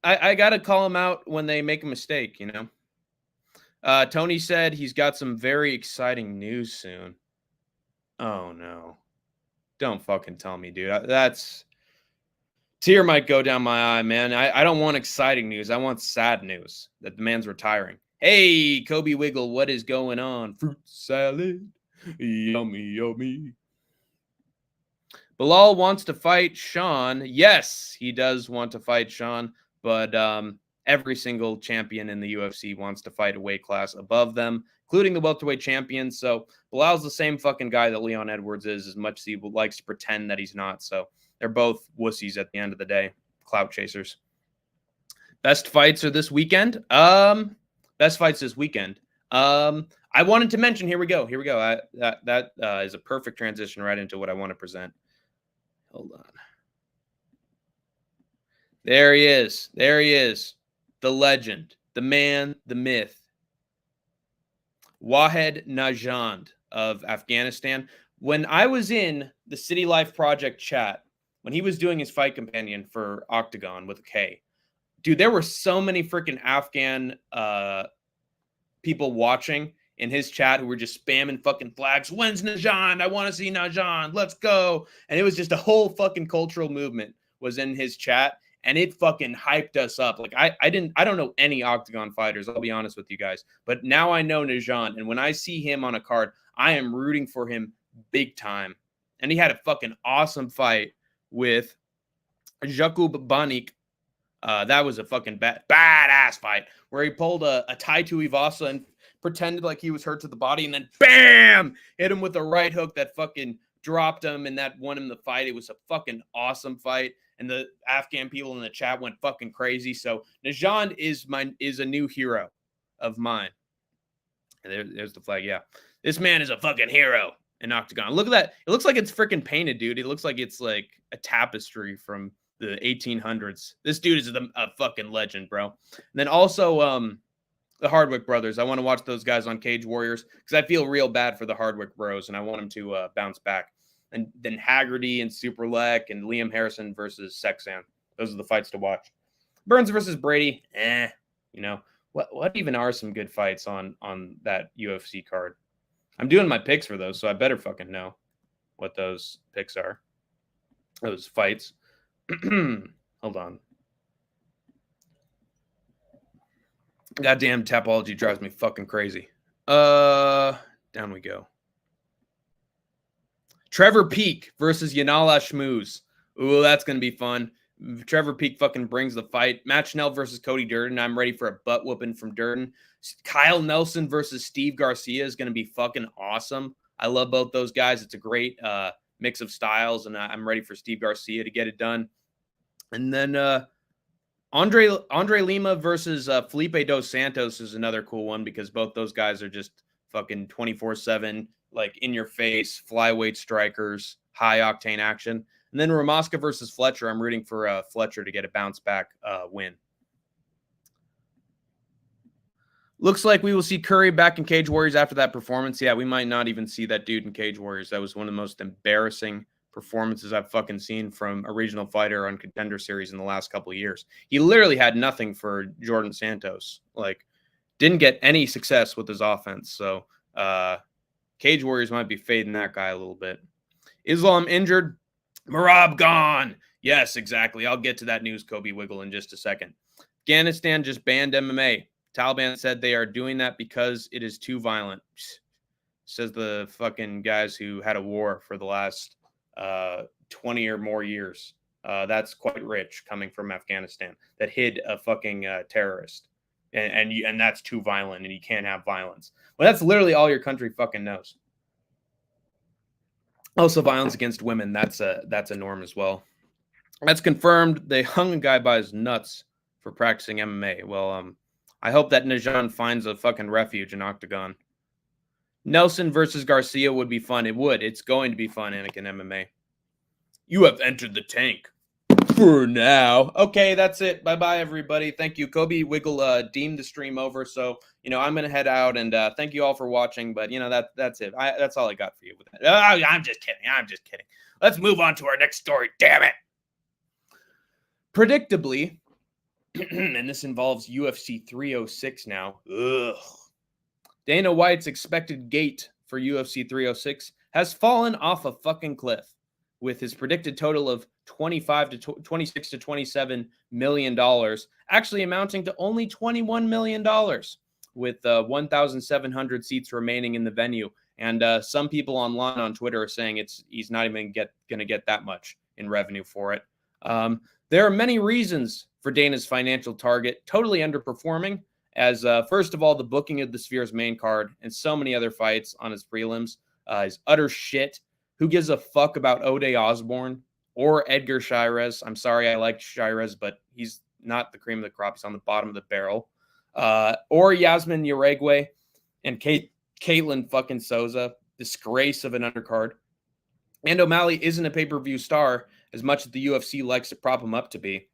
Speaker 1: I got to call them out when they make a mistake, Tony said he's got some very exciting news soon. Oh, no. Don't fucking tell me, dude. Tear might go down my eye, man. I don't want exciting news. I want sad news that the man's retiring. Hey, Kobe Wiggle, what is going on? Fruit salad, yummy, yummy. Belal wants to fight Sean. Yes, he does want to fight Sean, but every single champion in the UFC wants to fight a weight class above them, including the welterweight champion. So Belal's the same fucking guy that Leon Edwards is, as much as he likes to pretend that he's not. So they're both wussies at the end of the day, clout chasers. Best fights are this weekend. Best fights this weekend. I wanted to mention, here we go. That is a perfect transition right into what I want to present. Hold on. There he is. The legend, the man, the myth. Wahed Najand of Afghanistan. When I was in the City Life Project chat, when he was doing his fight companion for Octagon with a K, dude, there were so many freaking Afghan people watching in his chat who were just spamming fucking flags. When's Najand? I want to see Najand. Let's go. And it was just a whole fucking cultural movement was in his chat, and it fucking hyped us up. Like I don't know any Octagon fighters, I'll be honest with you guys, but now I know Najand, and when I see him on a card, I am rooting for him big time. And he had a fucking awesome fight with Jakub Banik. That was a fucking badass fight where he pulled a Tai Tuivasa and pretended like he was hurt to the body, and then bam, hit him with a right hook that fucking dropped him, and that won him the fight. It was a fucking awesome fight, and the Afghan people in the chat went fucking crazy. So Najand is a new hero of mine. And there's the flag. Yeah, this man is a fucking hero in Octagon. Look at that. It looks like it's freaking painted, dude. It looks like it's like a tapestry from the 1800s. This dude is a fucking legend, bro. And then also the Hardwick brothers. I want to watch those guys on Cage Warriors because I feel real bad for the Hardwick bros, and I want them to bounce back. And then Haggerty and Superlek and Liam Harrison versus Sexan. Those are the fights to watch. Burns versus Brady. What even are some good fights on that UFC card? I'm doing my picks for those, so I better fucking know what those picks are. Those fights. Hold on. Goddamn Tapology drives me fucking crazy. Down we go. Trevor Peak versus Yanala Schmooze. Ooh, that's going to be fun. Trevor Peak fucking brings the fight. Matt Schnell versus Cody Durden. I'm ready for a butt whooping from Durden. Kyle Nelson versus Steve Garcia is going to be fucking awesome. I love both those guys. It's a great mix of styles, and I'm ready for Steve Garcia to get it done. And then Andre Lima versus Felipe Dos Santos is another cool one because both those guys are just fucking 24/7, like in your face, flyweight strikers, high octane action. And then Ramoska versus Fletcher. I'm rooting for Fletcher to get a bounce back win. Looks like we will see Curry back in Cage Warriors after that performance. Yeah, we might not even see that dude in Cage Warriors. That was one of the most embarrassing performances I've fucking seen from a regional fighter on Contender Series in the last couple of years. He literally had nothing for Jordan Santos. Like, Didn't get any success with his offense. So Cage Warriors might be fading that guy a little bit. Islam injured. Merab gone. Yes, exactly. I'll get to that news, Kobe Wiggle, in just a second. Afghanistan just banned MMA. Taliban said they are doing that because it is too violent. Says the fucking guys who had a war for the last 20 or more years. That's quite rich coming from Afghanistan that hid a fucking terrorist. And that's too violent, and you can't have violence. Well, that's literally all your country fucking knows. Also, violence against women, that's a norm as well. That's confirmed. They hung a guy by his nuts for practicing MMA. Well, I hope that Najan finds a fucking refuge in Octagon. Nelson versus Garcia would be fun. It would. It's going to be fun, Anakin MMA. You have entered the tank. For now. Okay, that's it. Bye-bye, everybody. Thank you. Kobe Wiggle deemed the stream over, so, I'm going to head out, and thank you all for watching, but, that's it. That's all I got for you with that. Oh, I'm just kidding. Let's move on to our next story. Damn it. Predictably, and this involves UFC 306 now. Ugh. Dana White's expected gate for UFC 306 has fallen off a fucking cliff, with his predicted total of 26 to 27 million dollars actually amounting to only 21 million dollars, with 1,700 seats remaining in the venue. And some people online on Twitter are saying he's not even going to get that much in revenue for it. There are many reasons for Dana's financial target totally underperforming, as first of all, the booking of the Sphere's main card and so many other fights on his prelims is utter shit. Who gives a fuck about Ode Osborne or Edgar Shirez? I'm sorry, I like Shirez, but he's not the cream of the crop. He's on the bottom of the barrel. Or Yasmin Uregui and Caitlin fucking Souza, disgrace of an undercard. And O'Malley isn't a pay-per-view star as much as the UFC likes to prop him up to be.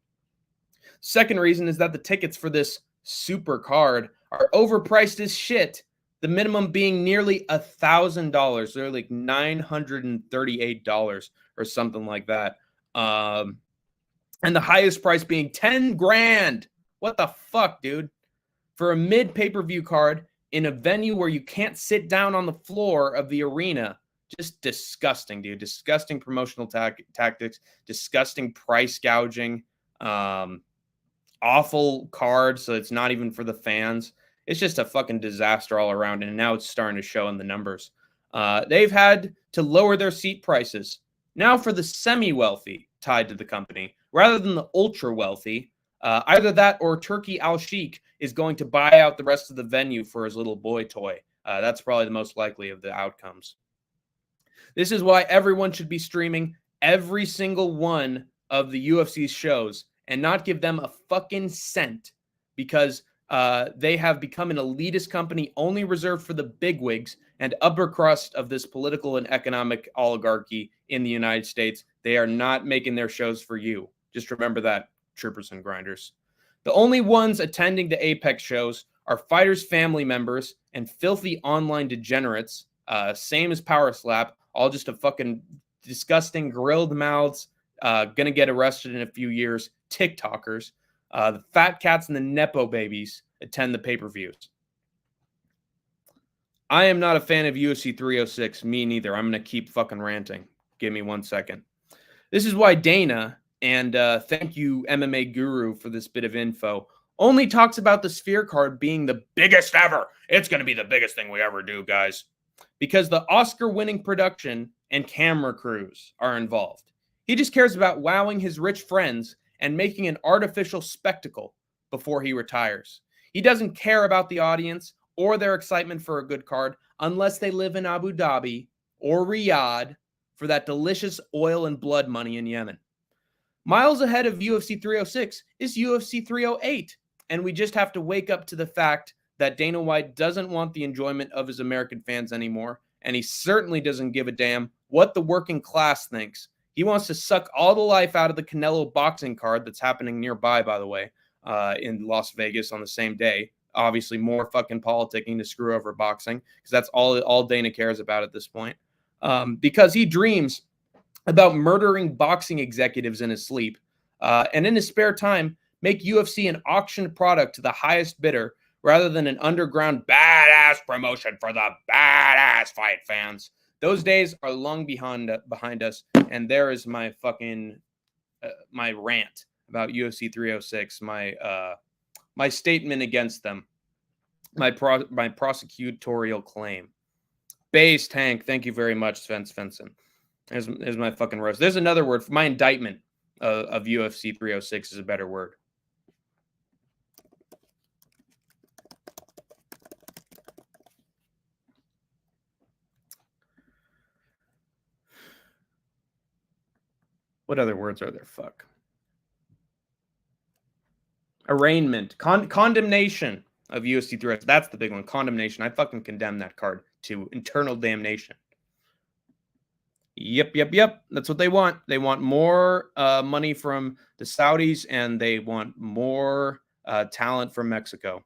Speaker 1: Second reason is that the tickets for this super card are overpriced as shit. The minimum being nearly $1,000. They're like $938 or something like that. And the highest price being 10 grand. What the fuck, dude? For a mid pay-per-view card in a venue where you can't sit down on the floor of the arena. Just disgusting, dude. Disgusting promotional tactics. Disgusting price gouging. Awful card, so it's not even for the fans. It's just a fucking disaster all around, and now it's starting to show in the numbers. They've had to lower their seat prices. Now for the semi-wealthy tied to the company, rather than the ultra-wealthy, either that or Turkey Al-Sheikh is going to buy out the rest of the venue for his little boy toy. That's probably the most likely of the outcomes. This is why everyone should be streaming every single one of the UFC's shows and not give them a fucking cent, because they have become an elitist company only reserved for the bigwigs and upper crust of this political and economic oligarchy in the United States. They are not making their shows for you. Just remember that, troopers and grinders. The only ones attending the Apex shows are fighters' family members and filthy online degenerates, same as Power Slap, all just a fucking disgusting grilled mouths, gonna get arrested in a few years, TikTokers. The fat cats and the Nepo babies attend the pay-per-views. I am not a fan of UFC 306. Me neither. I'm going to keep fucking ranting. Give me 1 second. This is why Dana, and thank you, MMA Guru, for this bit of info, only talks about the Sphere card being the biggest ever. It's going to be the biggest thing we ever do, guys. Because the Oscar-winning production and camera crews are involved. He just cares about wowing his rich friends and making an artificial spectacle before he retires. He doesn't care about the audience or their excitement for a good card unless they live in Abu Dhabi or Riyadh for that delicious oil and blood money in Yemen. Miles ahead of UFC 306 is UFC 308, and we just have to wake up to the fact that Dana White doesn't want the enjoyment of his American fans anymore, and he certainly doesn't give a damn what the working class thinks. He wants to suck all the life out of the Canelo boxing card that's happening nearby, by the way, in Las Vegas on the same day. Obviously, more fucking politicking to screw over boxing, because that's all Dana cares about at this point. Because he dreams about murdering boxing executives in his sleep, and in his spare time, make UFC an auction product to the highest bidder, rather than an underground badass promotion for the badass fight fans. Those days are long behind us, and there is my fucking my rant about UFC 306, my statement against them, my prosecutorial claim. Base Tank, thank you very much, Svensson. There's my fucking roast. There's another word for my indictment of UFC 306 is a better word. What other words are there? Fuck. Arraignment. Condemnation of UFC 306. That's the big one. Condemnation. I fucking condemn that card to internal damnation. Yep. That's what they want. They want more money from the Saudis, and they want more talent from Mexico.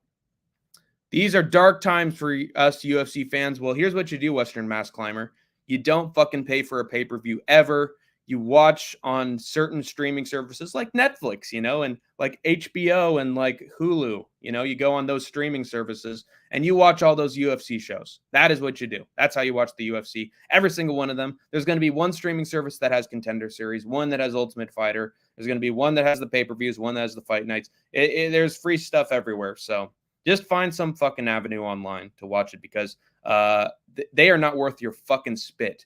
Speaker 1: These are dark times for us UFC fans. Well, here's what you do, Western Mass Climber. You don't fucking pay for a pay-per-view ever. You watch on certain streaming services like Netflix, and like HBO and like Hulu. You go on those streaming services and you watch all those UFC shows. That is what you do. That's how you watch the UFC. Every single one of them. There's going to be one streaming service that has Contender Series, one that has Ultimate Fighter. There's going to be one that has the pay-per-views, one that has the fight nights. There's free stuff everywhere. So just find some fucking avenue online to watch it, because they are not worth your fucking spit.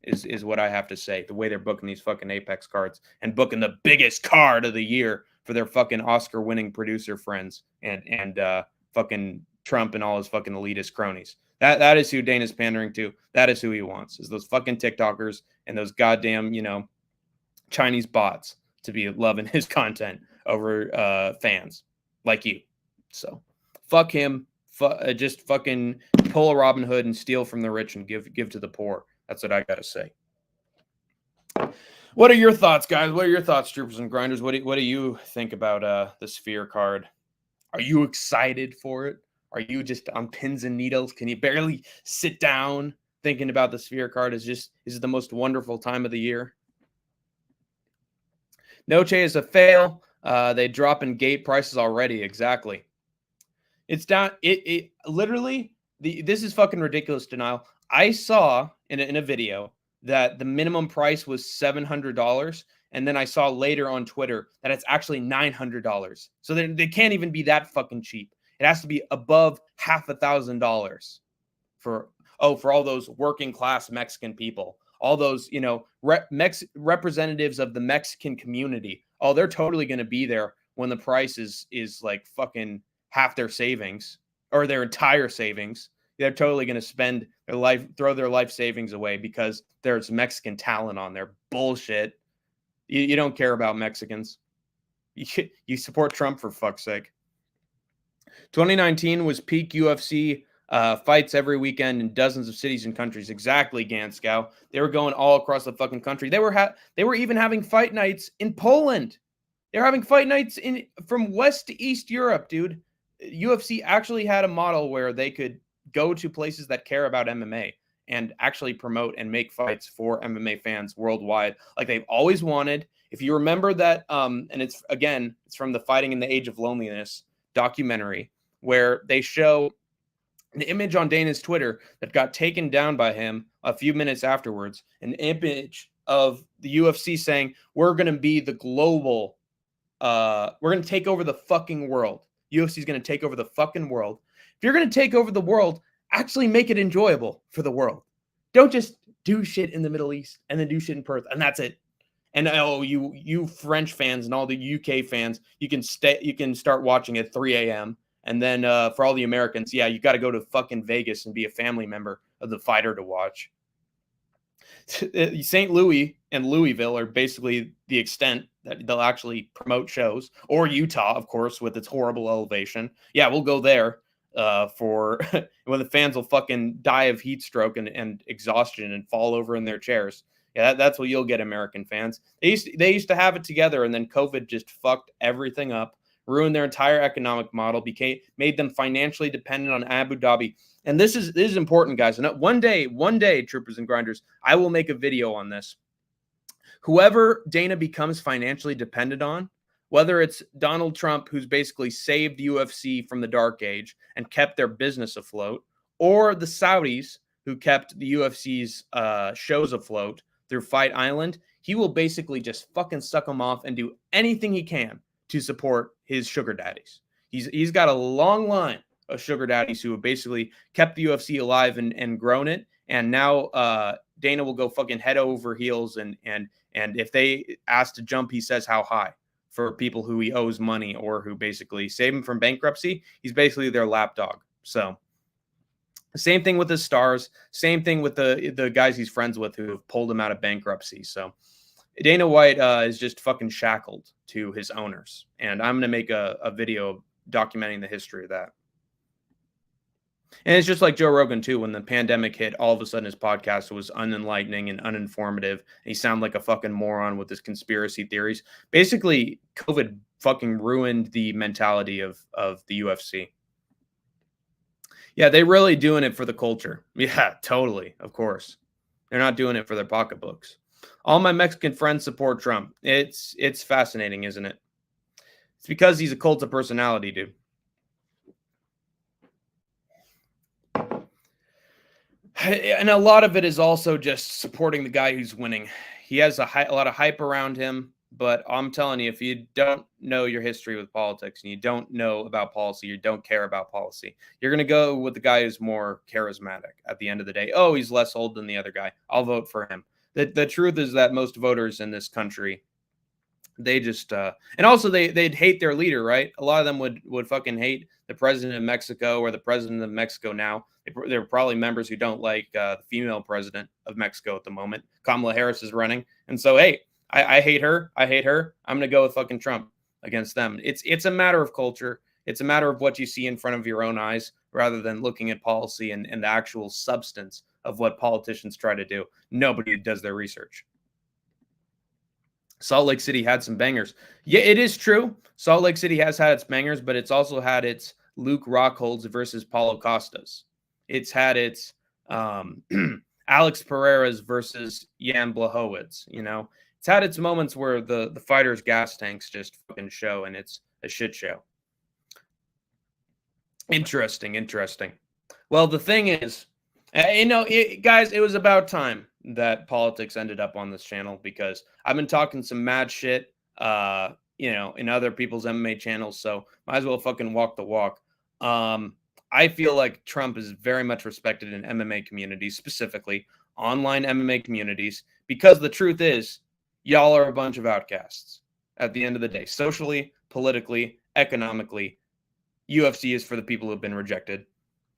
Speaker 1: Is what I have to say. The way they're booking these fucking Apex cards and booking the biggest card of the year for their fucking Oscar-winning producer friends and fucking Trump and all his fucking elitist cronies. That is who Dana's pandering to. That is who he wants. Is those fucking TikTokers and those goddamn Chinese bots to be loving his content over fans like you. So fuck him. Just fucking pull a Robin Hood and steal from the rich and give to the poor. That's what I got to say. What are your thoughts, guys? What are your thoughts, troopers and grinders? What do you think about the Sphere card? Are you excited for it? Are you just on pins and needles? Can you barely sit down thinking about the Sphere card? Is it the most wonderful time of the year? Noche is a fail. They dropping gate prices already. Exactly. It's down. It literally. This is fucking ridiculous denial. I saw in a video that the minimum price was $700, and then I saw later on Twitter that it's actually $900. So they can't even be that fucking cheap. It has to be above $1,000 for all those working class Mexican people, all those representatives of the Mexican community. Oh, they're totally going to be there when the price is like fucking half their savings or their entire savings. They're totally going to spend their life, throw their life savings away because there's Mexican talent on there. Bullshit. You don't care about Mexicans. You support Trump, for fuck's sake. 2019 was peak UFC fights every weekend in dozens of cities and countries. Exactly, Ganskow. They were going all across the fucking country. They were even having fight nights in Poland. They were having fight nights from West to East Europe, dude. UFC actually had a model where they could go to places that care about MMA and actually promote and make fights for MMA fans worldwide, like they've always wanted. If you remember that, and it's from the Fighting in the Age of Loneliness documentary, where they show an image on Dana's Twitter that got taken down by him a few minutes afterwards, an image of the UFC saying, we're going to be the global, we're going to take over the fucking world. UFC is going to take over the fucking world. If you're going to take over the world, actually make it enjoyable for the world. Don't just do shit in the Middle East and then do shit in Perth, and that's it. And you French fans and all the UK fans, you can start watching at 3 a.m. And then for all the Americans, you got to go to fucking Vegas and be a family member of the fighter to watch. St. Louis and Louisville are basically the extent that they'll actually promote shows. Or Utah, of course, with its horrible elevation. Yeah, we'll go there. For when the fans will fucking die of heat stroke and exhaustion and fall over in their chairs. Yeah, that's what you'll get, American fans. They used to have it together, and then COVID just fucked everything up, ruined their entire economic model, made them financially dependent on Abu Dhabi. And this is important, guys. And one day, troopers and grinders, I will make a video on this. Whoever Dana becomes financially dependent on, Whether it's Donald Trump, who's basically saved the UFC from the dark age and kept their business afloat, or the Saudis, who kept the UFC's shows afloat through Fight Island, he will basically just fucking suck them off and do anything he can to support his sugar daddies. He's got a long line of sugar daddies who have basically kept the UFC alive and grown it. And now Dana will go fucking head over heels and if they ask to jump, he says how high for people who he owes money or who basically save him from bankruptcy. He's basically their lapdog. So same thing with the stars. Same thing with the guys he's friends with who have pulled him out of bankruptcy. So Dana White is just fucking shackled to his owners. And I'm going to make a video documenting the history of that. And it's just like Joe Rogan, too. When the pandemic hit, all of a sudden his podcast was unenlightening and uninformative. And he sounded like a fucking moron with his conspiracy theories. Basically, COVID fucking ruined the mentality of the UFC. Yeah, they're really doing it for the culture. Yeah, totally. Of course. They're not doing it for their pocketbooks. All my Mexican friends support Trump. It's fascinating, isn't it? It's because he's a cult of personality, dude. And a lot of it is also just supporting the guy who's winning. He has a lot of hype around him, but I'm telling you, if you don't know your history with politics and you don't know about policy, you don't care about policy, you're going to go with the guy who's more charismatic at the end of the day. Oh, he's less old than the other guy. I'll vote for him. The truth is that most voters in this country, they just and also they'd hate their leader, right? A lot of them would fucking hate the president of Mexico or the president of Mexico now. They're probably members who don't like the female president of Mexico at the moment. Kamala Harris is running, and so hey, I hate her. I hate her. I'm gonna go with fucking Trump against them. It's a matter of culture. It's a matter of what you see in front of your own eyes, rather than looking at policy and the actual substance of what politicians try to do. Nobody does their research. Salt Lake City had some bangers. Yeah, it is true. Salt Lake City has had its bangers, but it's also had its Luke Rockholds versus Paulo Costas. It's had its Alex Pereira's versus Jan Blachowicz. You know, it's had its moments where the fighters' gas tanks just fucking show, and it's a shit show. Interesting. Well, the thing is, guys, it was about time that politics ended up on this channel, because I've been talking some mad shit, in other people's MMA channels. So might as well fucking walk the walk. I feel like Trump is very much respected in MMA communities, specifically online MMA communities, because the truth is, y'all are a bunch of outcasts at the end of the day, socially, politically, economically. UFC is for the people who have been rejected,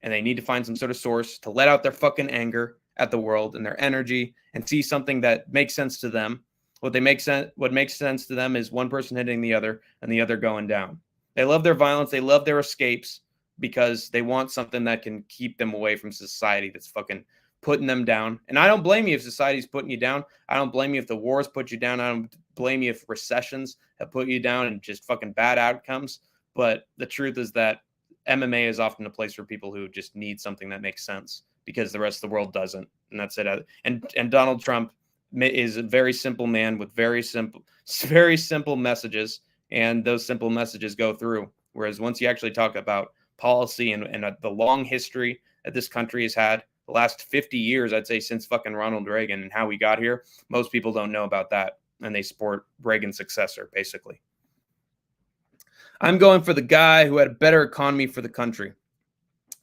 Speaker 1: and they need to find some sort of source to let out their fucking anger at the world and their energy and see something that makes sense to them. What makes sense to them is one person hitting the other and the other going down. They love their violence. They love their escapes because they want something that can keep them away from society that's fucking putting them down. And I don't blame you if society's putting you down. I don't blame you if the wars put you down. I don't blame you if recessions have put you down and just fucking bad outcomes. But the truth is that MMA is often a place for people who just need something that makes sense, because the rest of the world doesn't. And that's it. And Donald Trump is a very simple man with very simple messages, and those simple messages go through. Whereas once you actually talk about policy and the long history that this country has had, the last 50 years, I'd say, since fucking Ronald Reagan and how we got here, most people don't know about that, and they support Reagan's successor, basically. I'm going for the guy who had a better economy for the country.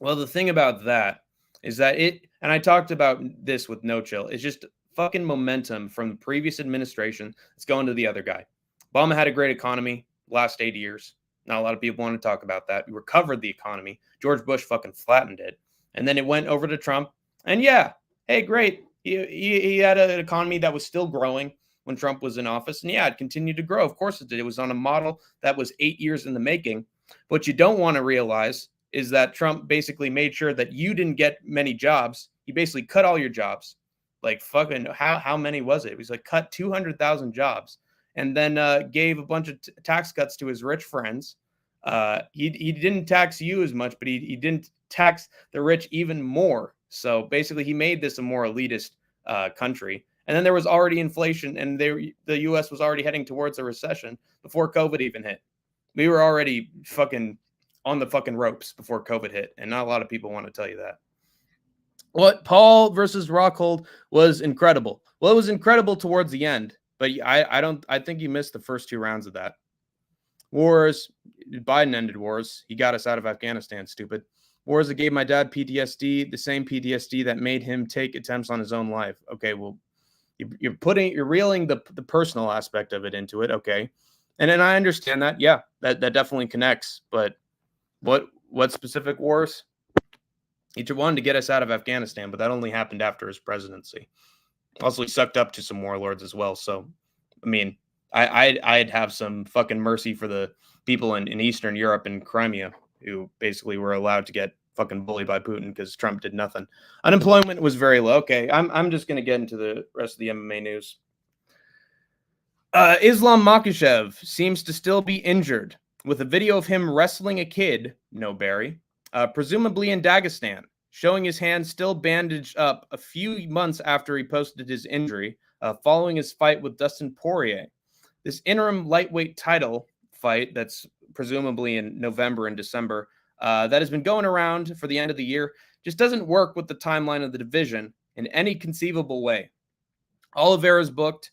Speaker 1: Well, the thing about that is that and I talked about this with No Chill, it's just fucking momentum from the previous administration that's going to the other guy. Obama had a great economy last 8 years. Not a lot of people want to talk about that. We recovered the economy. George Bush fucking flattened it. And then it went over to Trump. And yeah, hey, great. He had an economy that was still growing when Trump was in office. And yeah, it continued to grow. Of course it did. It was on a model that was 8 years in the making. What you don't want to realize is that Trump basically made sure that you didn't get many jobs. He basically cut all your jobs. Like fucking, how many was it? It was like cut 200,000 jobs. And then gave a bunch of tax cuts to his rich friends. He didn't tax you as much, but he didn't tax the rich even more. So basically, he made this a more elitist country. And then there was already inflation, and the U.S. was already heading towards a recession before COVID even hit. We were already fucking on the fucking ropes before COVID hit, and not a lot of people want to tell you that. What Paul versus Rockhold was incredible. Well, it was incredible towards the end, but I think you missed the first 2 rounds of that. Wars, Biden ended wars. He got us out of Afghanistan, stupid. Wars that gave my dad PTSD, the same PTSD that made him take attempts on his own life. Okay, well, you're reeling the personal aspect of it into it. Okay. And then I understand that. Yeah, that definitely connects. But what specific wars? He wanted to get us out of Afghanistan, but that only happened after his presidency. Also, he sucked up to some warlords as well. So, I mean, I'd have some fucking mercy for the people in Eastern Europe and Crimea who basically were allowed to get fucking bullied by Putin because Trump did nothing. Unemployment was very low. Okay, I'm just gonna get into the rest of the MMA news. Islam Makhachev seems to still be injured, with a video of him wrestling a kid, no Barry, presumably in Dagestan, showing his hand still bandaged up a few months after he posted his injury following his fight with Dustin Poirier. This interim lightweight title fight that's presumably in November and December that has been going around for the end of the year just doesn't work with the timeline of the division in any conceivable way. Oliveira's booked.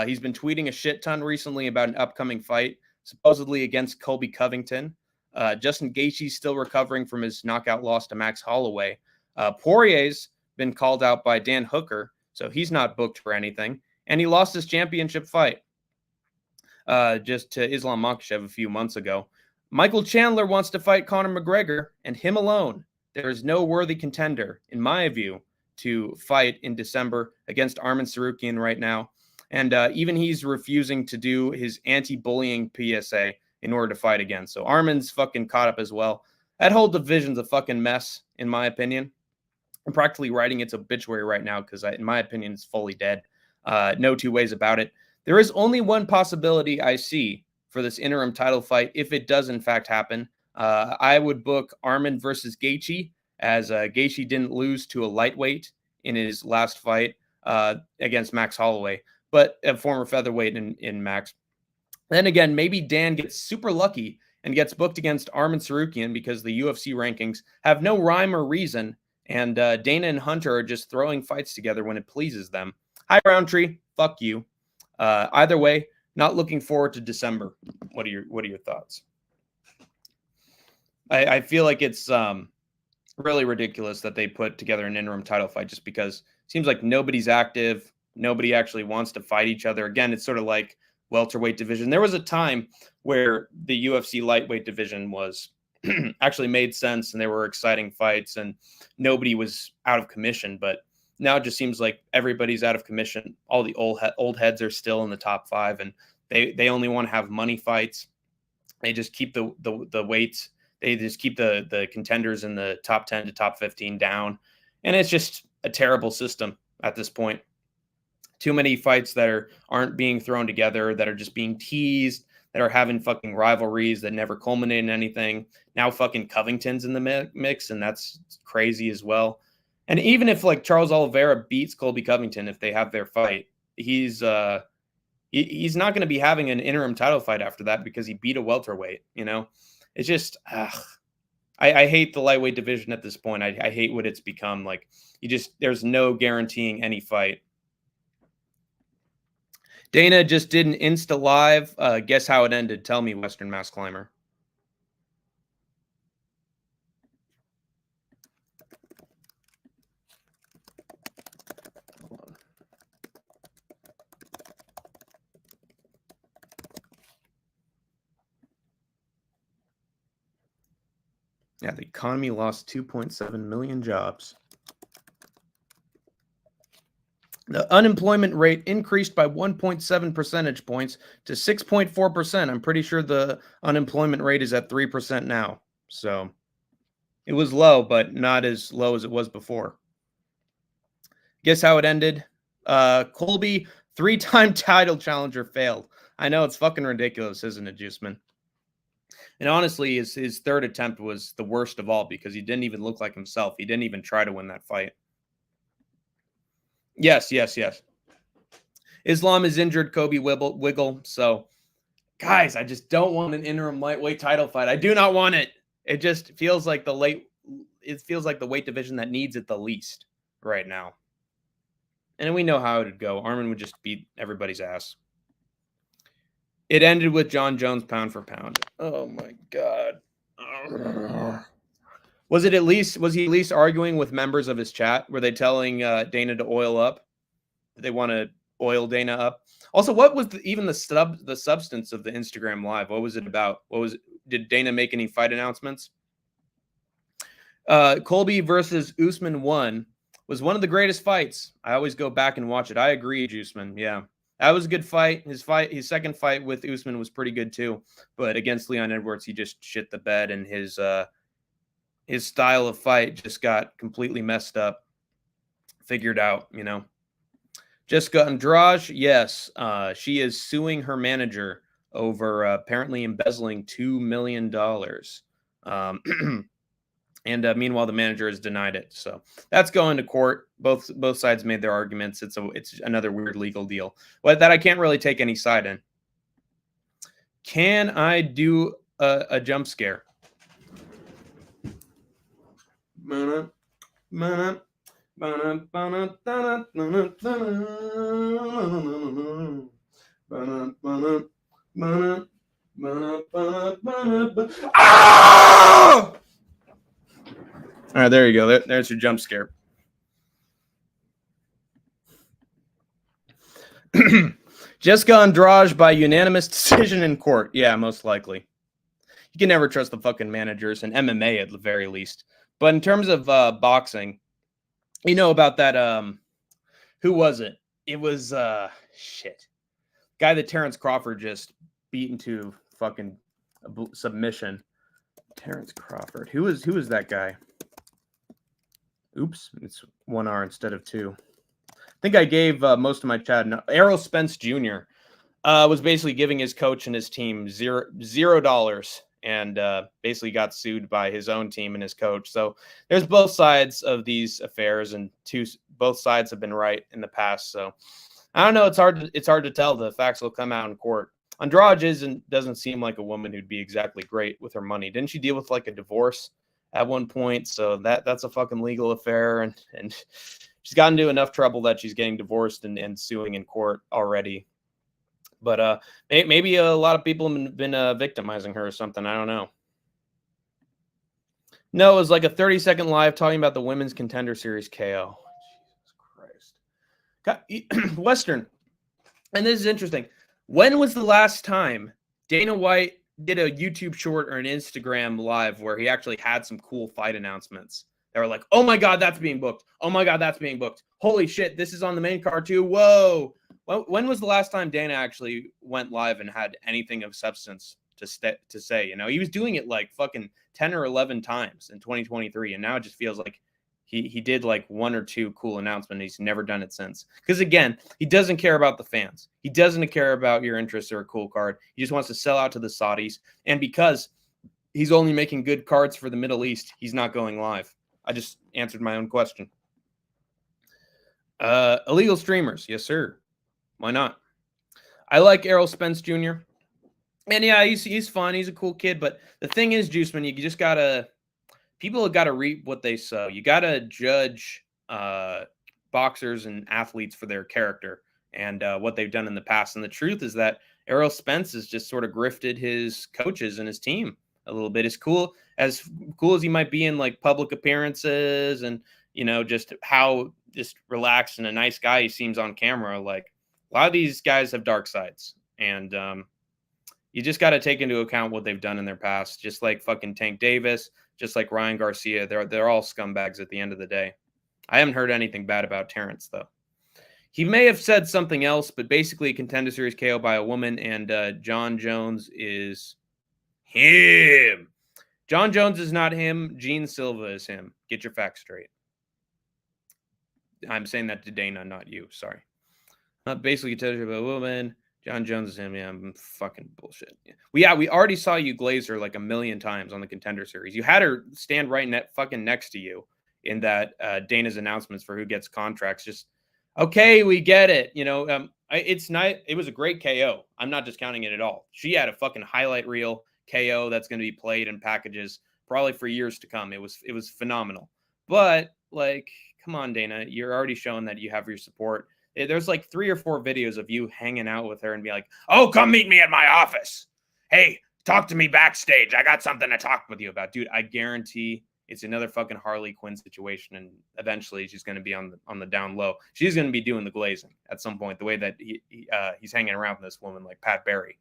Speaker 1: He's been tweeting a shit ton recently about an upcoming fight, supposedly against Colby Covington. Justin Gaethje's still recovering from his knockout loss to Max Holloway. Poirier's been called out by Dan Hooker, so he's not booked for anything. And he lost his championship fight just to Islam Makhachev a few months ago. Michael Chandler wants to fight Conor McGregor, and him alone. There is no worthy contender, in my view, to fight in December against Arman Tsarukyan right now. And even he's refusing to do his anti-bullying PSA in order to fight again. So Arman's fucking caught up as well. That whole division's a fucking mess, in my opinion. I'm practically writing its obituary right now because, in my opinion, it's fully dead. No 2 ways about it. There is only one possibility I see for this interim title fight, if it does in fact happen. I would book Arman versus Gaethje, as Gaethje didn't lose to a lightweight in his last fight against Max Holloway, but a former featherweight in Max. Then again, maybe Dan gets super lucky and gets booked against Arman Tsarukyan because the UFC rankings have no rhyme or reason, and Dana and Hunter are just throwing fights together when it pleases them. Hi, Roundtree. Fuck you. Either way, not looking forward to December. What are your thoughts? I feel like it's really ridiculous that they put together an interim title fight just because it seems like nobody's active. Nobody actually wants to fight each other. Again, it's sort of like welterweight division. There was a time where the UFC lightweight division was actually made sense and there were exciting fights and nobody was out of commission. But now it just seems like everybody's out of commission. All the old heads are still in the top 5, and they only want to have money fights. They just keep the weights. They just keep the contenders in the top 10 to top 15 down. And it's just a terrible system at this point. Too many fights that aren't being thrown together, that are just being teased, that are having fucking rivalries that never culminate in anything. Now fucking Covington's in the mix, and that's crazy as well. And even if like Charles Oliveira beats Colby Covington, if they have their fight, he's not going to be having an interim title fight after that because he beat a welterweight. You know, it's just I hate the lightweight division at this point. I hate what it's become. Like there's no guaranteeing any fight. Dana just did an Insta Live. Guess how it ended? Tell me, Western Mass Climber. Yeah, the economy lost 2.7 million jobs. The unemployment rate increased by 1.7 percentage points to 6.4%. I'm pretty sure the unemployment rate is at 3% now. So it was low, but not as low as it was before. Guess how it ended? Colby, 3-time title challenger, failed. I know, it's fucking ridiculous, isn't it, Juiceman? And honestly, his third attempt was the worst of all because he didn't even look like himself. He didn't even try to win that fight. Yes. Islam is injured. Kobe wiggle. So, guys, I just don't want an interim lightweight title fight. I do not want it. It just feels like it feels like the weight division that needs it the least right now. And we know how it would go. Armin would just beat everybody's ass. It ended with John Jones pound for pound. Oh my God. Was he at least arguing with members of his chat? Were they telling Dana to oil up? Did they want to oil Dana up? Also, what was even the substance of the Instagram live? What was it about? Did Dana make any fight announcements? Colby versus Usman 1 was one of the greatest fights. I always go back and watch it. I agree, Usman. Yeah. That was a good fight. His second fight with Usman was pretty good too. But against Leon Edwards, he just shit the bed, and his style of fight just got completely messed up. Figured out, Jessica Andrade, yes, she is suing her manager over apparently embezzling $2 million. And meanwhile, the manager has denied it. So that's going to court. Both sides made their arguments. It's another weird legal deal, but that I can't really take any side in. Can I do a jump scare? Ah! All right, there you go. There's your jump scare. Jessica Andrade by unanimous decision in court. Yeah, most likely. You can never trust the fucking managers, and MMA at the very least. But in terms of boxing, you know about that, who was it? It was, guy that Terrence Crawford just beat into fucking submission. Terrence Crawford. Who is that guy? Oops, it's 1 R instead of 2. I think I gave most of my chat. Errol Spence Jr. Was basically giving his coach and his team $0 and basically got sued by his own team and his coach. So there's both sides of these affairs, and both sides have been right in the past. So I don't know. It's hard to tell. The facts will come out in court. Andrade doesn't seem like a woman who'd be exactly great with her money. Didn't she deal with like a divorce at one point? So that's a fucking legal affair, and she's gotten into enough trouble that she's getting divorced and suing in court already. But maybe a lot of people have been victimizing her or something. I don't know. No, it was like a 30-second live talking about the Women's Contender Series KO. Jesus Christ. Western. And this is interesting. When was the last time Dana White did a YouTube short or an Instagram live where he actually had some cool fight announcements? They were like, oh my God, that's being booked. Oh my God, that's being booked. Holy shit, this is on the main card too. Whoa. When was the last time Dana actually went live and had anything of substance to say? He was doing it like fucking 10 or 11 times in 2023. And now it just feels like he did like 1 or 2 cool announcements. He's never done it since. Because again, he doesn't care about the fans. He doesn't care about your interests or a cool card. He just wants to sell out to the Saudis. And because he's only making good cards for the Middle East, he's not going live. I just answered my own question. Illegal streamers. Yes, sir. Why not? I like Errol Spence Jr. And yeah, he's fun. He's a cool kid. But the thing is, Juiceman, you just people have got to reap what they sow. You got to judge boxers and athletes for their character and what they've done in the past. And the truth is that Errol Spence has just sort of grifted his coaches and his team a little bit. As cool as he might be in like public appearances and, just how just relaxed and a nice guy he seems on camera, like, a lot of these guys have dark sides, and you just got to take into account what they've done in their past. Just like fucking Tank Davis, just like Ryan Garcia, they're all scumbags at the end of the day. I haven't heard anything bad about Terrence though. He may have said something else, but basically, Contender Series KO by a woman, and John Jones is him. John Jones is not him. Gene Silva is him. Get your facts straight. I'm saying that to Dana, not you. Sorry. Basically, you tell you about a woman. John Jones is him. Yeah, I'm fucking bullshit. Yeah. We already saw you glaze her like a million times on the Contender Series. You had her stand right fucking next to you in that Dana's announcements for who gets contracts. Just, okay, we get it. It's not. It was a great KO. I'm not discounting it at all. She had a fucking highlight reel KO that's going to be played in packages probably for years to come. It was phenomenal. But like, come on, Dana, you're already showing that you have your support. There's like 3 or 4 videos of you hanging out with her and be like, "Oh, come meet me at my office. Hey, talk to me backstage. I got something to talk with you about." Dude, I guarantee it's another fucking Harley Quinn situation, and eventually she's going to be on the down low. She's going to be doing the glazing at some point, the way that he's hanging around with this woman like Pat Barry.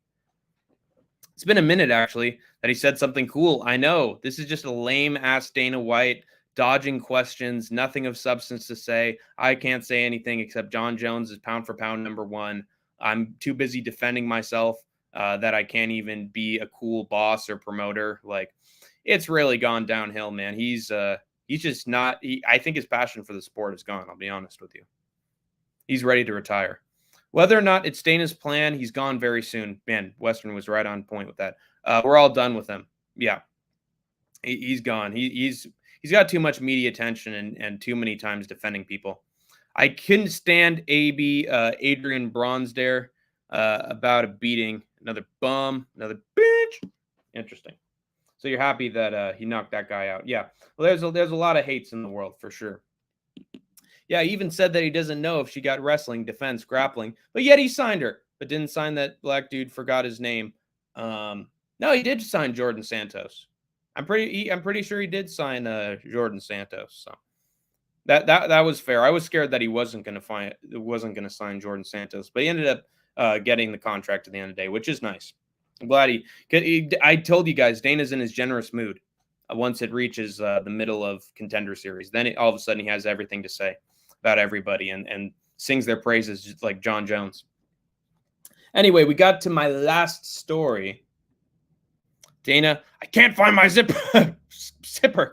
Speaker 1: It's been a minute, actually, that he said something cool. I know. This is just a lame-ass Dana White dodging questions, nothing of substance to say. I can't say anything except John Jones is pound for pound #1. I'm too busy defending myself that I can't even be a cool boss or promoter. Like, it's really gone downhill, man. He's just not. I think his passion for the sport is gone. I'll be honest with you. He's ready to retire. Whether or not it's Dana's plan, he's gone very soon. Man, Western was right on point with that. We're all done with him. Yeah, he's gone. He's got too much media attention and too many times defending people. I couldn't stand Adrian Bronsdale about a beating. Another bum, another bitch. Interesting. So you're happy that he knocked that guy out. Yeah. Well, there's a lot of hates in the world for sure. Yeah, he even said that he doesn't know if she got wrestling, defense, grappling, but yet he signed her, but didn't sign that black dude. Forgot his name. No, he did sign Jordan Santos. I'm pretty sure he did sign Jordan Santos. So that was fair. I was scared that he wasn't going to sign Jordan Santos, but he ended up getting the contract at the end of the day, which is nice. I'm glad I told you guys, Dana's in his generous mood. Once it reaches the middle of Contender Series, then all of a sudden he has everything to say about everybody and sings their praises just like John Jones. Anyway, we got to my last story. Dana, I can't find my zipper.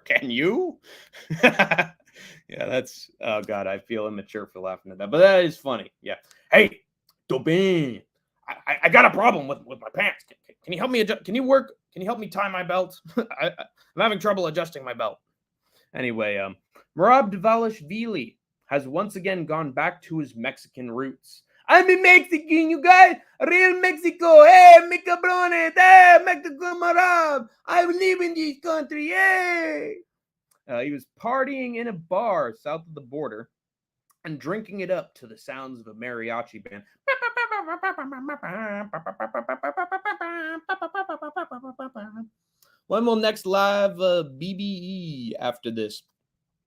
Speaker 1: Can you? Yeah, that's, oh God, I feel immature for laughing at that, but that is funny. Yeah. Hey, Dobin, I got a problem with my pants. Can you help me adjust? Can you help me tie my belt? I'm having trouble adjusting my belt. Anyway, Merab Dvalishvili has once again gone back to his Mexican roots. I'm in Mexican, you guys. Real Mexico. Hey, mi cabrones. Hey, Mexico Merab. I live in this country. Hey. He was partying in a bar south of the border and drinking it up to the sounds of a mariachi band. When will next live BBE after this?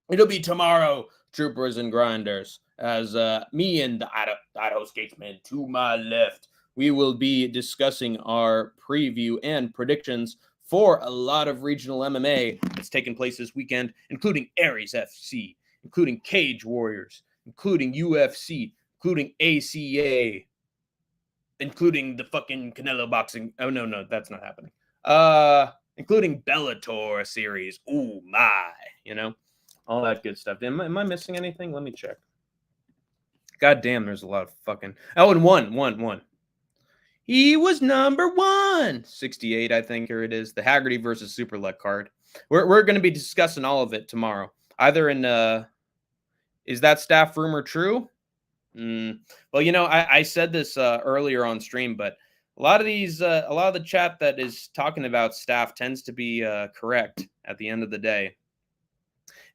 Speaker 1: It'll be tomorrow, troopers and grinders, as me and the Idaho Statesman to my left, we will be discussing our preview and predictions for a lot of regional MMA that's taking place this weekend, including Aries FC, including Cage Warriors, including UFC, including ACA, including the fucking Canelo boxing. Oh, no, that's not happening. Including Bellator series. Oh, my, all that good stuff. Am I missing anything? Let me check. God damn, there's a lot of fucking... Oh, and one. He was number 168, I think. Here it is. The Haggerty versus Superlek card. We're going to be discussing all of it tomorrow. Either in... is that staff rumor true? Well, I said this earlier on stream, but a lot of the chat that is talking about staff tends to be correct at the end of the day.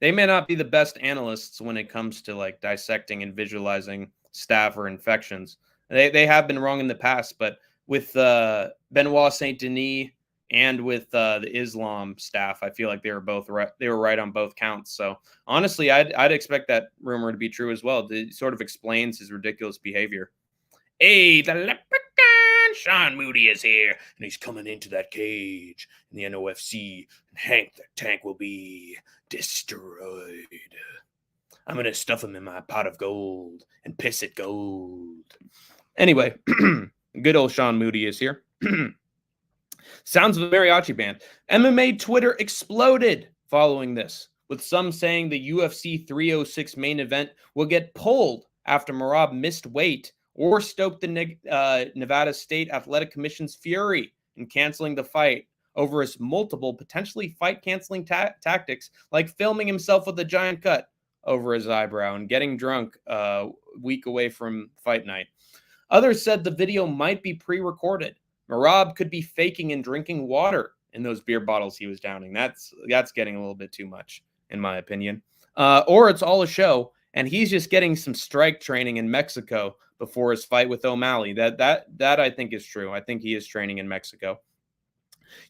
Speaker 1: They may not be the best analysts when it comes to like dissecting and visualizing staph or infections. They have been wrong in the past, but with Benoit Saint Denis and with the Islam staff, I feel like they were both right. They were right on both counts. So honestly, I'd expect that rumor to be true as well. It sort of explains his ridiculous behavior. Hey, the leprechaun Sean Moody is here, and he's coming into that cage in the NOFC, and Hank the Tank will be destroyed. I'm going to stuff him in my pot of gold and piss it gold. Anyway, good old Sean Moody is here. Sounds of a mariachi band. MMA Twitter exploded following this, with some saying the UFC 306 main event will get pulled after Merab missed weight or stoked the Nevada State Athletic Commission's fury in canceling the fight over his multiple potentially fight-canceling tactics, like filming himself with a giant cut over his eyebrow and getting drunk a week away from fight night. Others said the video might be pre-recorded. Merab could be faking and drinking water in those beer bottles he was downing. That's getting a little bit too much, in my opinion. Or it's all a show, and he's just getting some strike training in Mexico before his fight with O'Malley. That I think is true. I think he is training in Mexico.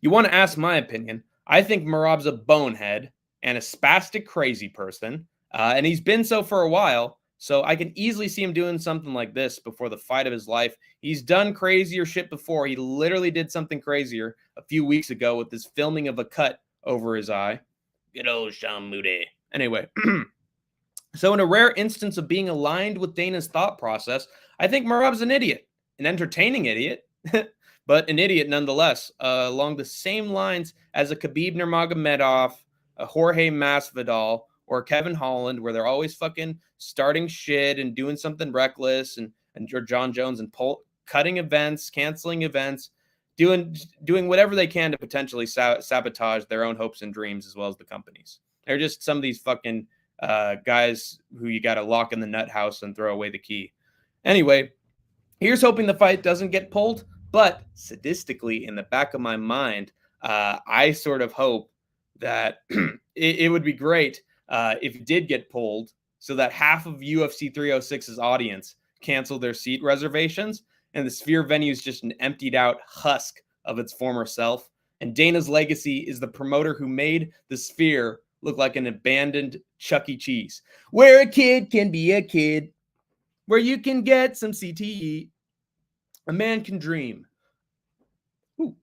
Speaker 1: You want to ask my opinion? I think Merab's a bonehead and a spastic crazy person, and he's been so for a while. So I can easily see him doing something like this before the fight of his life. He's done crazier shit before. He literally did something crazier a few weeks ago with this filming of a cut over his eye. Good old Sean Moody. Anyway, so in a rare instance of being aligned with Dana's thought process, I think Merab's an idiot, an entertaining idiot, but an idiot nonetheless, along the same lines as a Khabib Nurmagomedov, a Jorge Masvidal, or Kevin Holland, where they're always fucking starting shit and doing something reckless, and or John Jones, and cutting events, canceling events, doing whatever they can to potentially sabotage their own hopes and dreams as well as the companies. They're just some of these fucking guys who you got to lock in the nut house and throw away the key. Anyway, here's hoping the fight doesn't get pulled, but sadistically in the back of my mind, I sort of hope that it would be great if it did get pulled, so that half of UFC 306's audience canceled their seat reservations, and the Sphere venue is just an emptied out husk of its former self. And Dana's legacy is the promoter who made the Sphere look like an abandoned Chuck E. Cheese, where a kid can be a kid, where you can get some CTE. A man can dream. Ooh.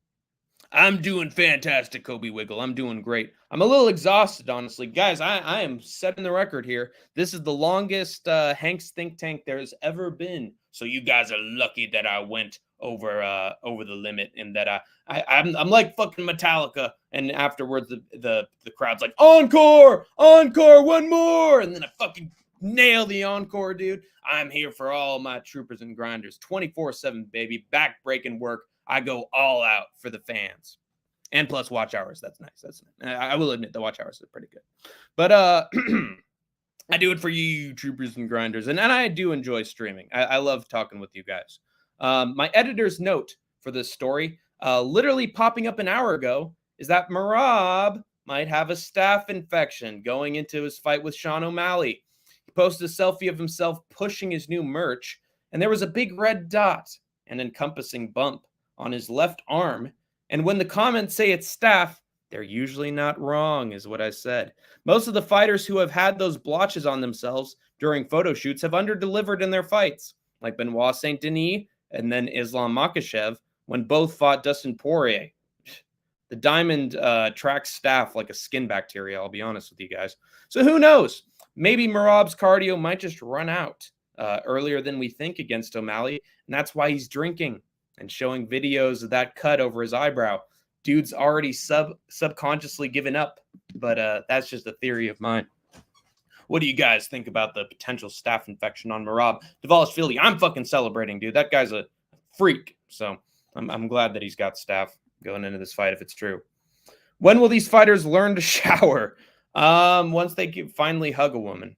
Speaker 1: I'm doing fantastic, Kobe Wiggle. I'm doing great. I'm a little exhausted, honestly. Guys, I am setting the record here. This is the longest Hank's Think Tank there's ever been. So you guys are lucky that I went over the limit, and that I'm like fucking Metallica, and afterwards the crowd's like, encore, one more, and then I fucking nail the encore, dude. I'm here for all my troopers and grinders, 24/7, baby, back-breaking work. I go all out for the fans. And plus watch hours. That's nice. I will admit the watch hours are pretty good. But I do it for you, troopers and grinders. And I do enjoy streaming. I love talking with you guys. My editor's note for this story, literally popping up an hour ago, is that Merab might have a staph infection going into his fight with Sean O'Malley. He posted a selfie of himself pushing his new merch, and there was a big red dot, an encompassing bump on his left arm. And when the comments say it's staph, they're usually not wrong, is what I said. Most of the fighters who have had those blotches on themselves during photo shoots have underdelivered in their fights, like Benoit Saint Denis and then Islam Makhachev when both fought Dustin Poirier. The diamond tracks staph like a skin bacteria, I'll be honest with you guys. So who knows? Maybe Merab's cardio might just run out earlier than we think against O'Malley, and that's why he's drinking and showing videos of that cut over his eyebrow. Dude's already subconsciously given up, but that's just a theory of mine. What do you guys think about the potential staph infection on Merab? Dvalishvili, I'm fucking celebrating, dude. That guy's a freak. So I'm glad that he's got staph going into this fight if it's true. When will these fighters learn to shower? Once they can finally hug a woman.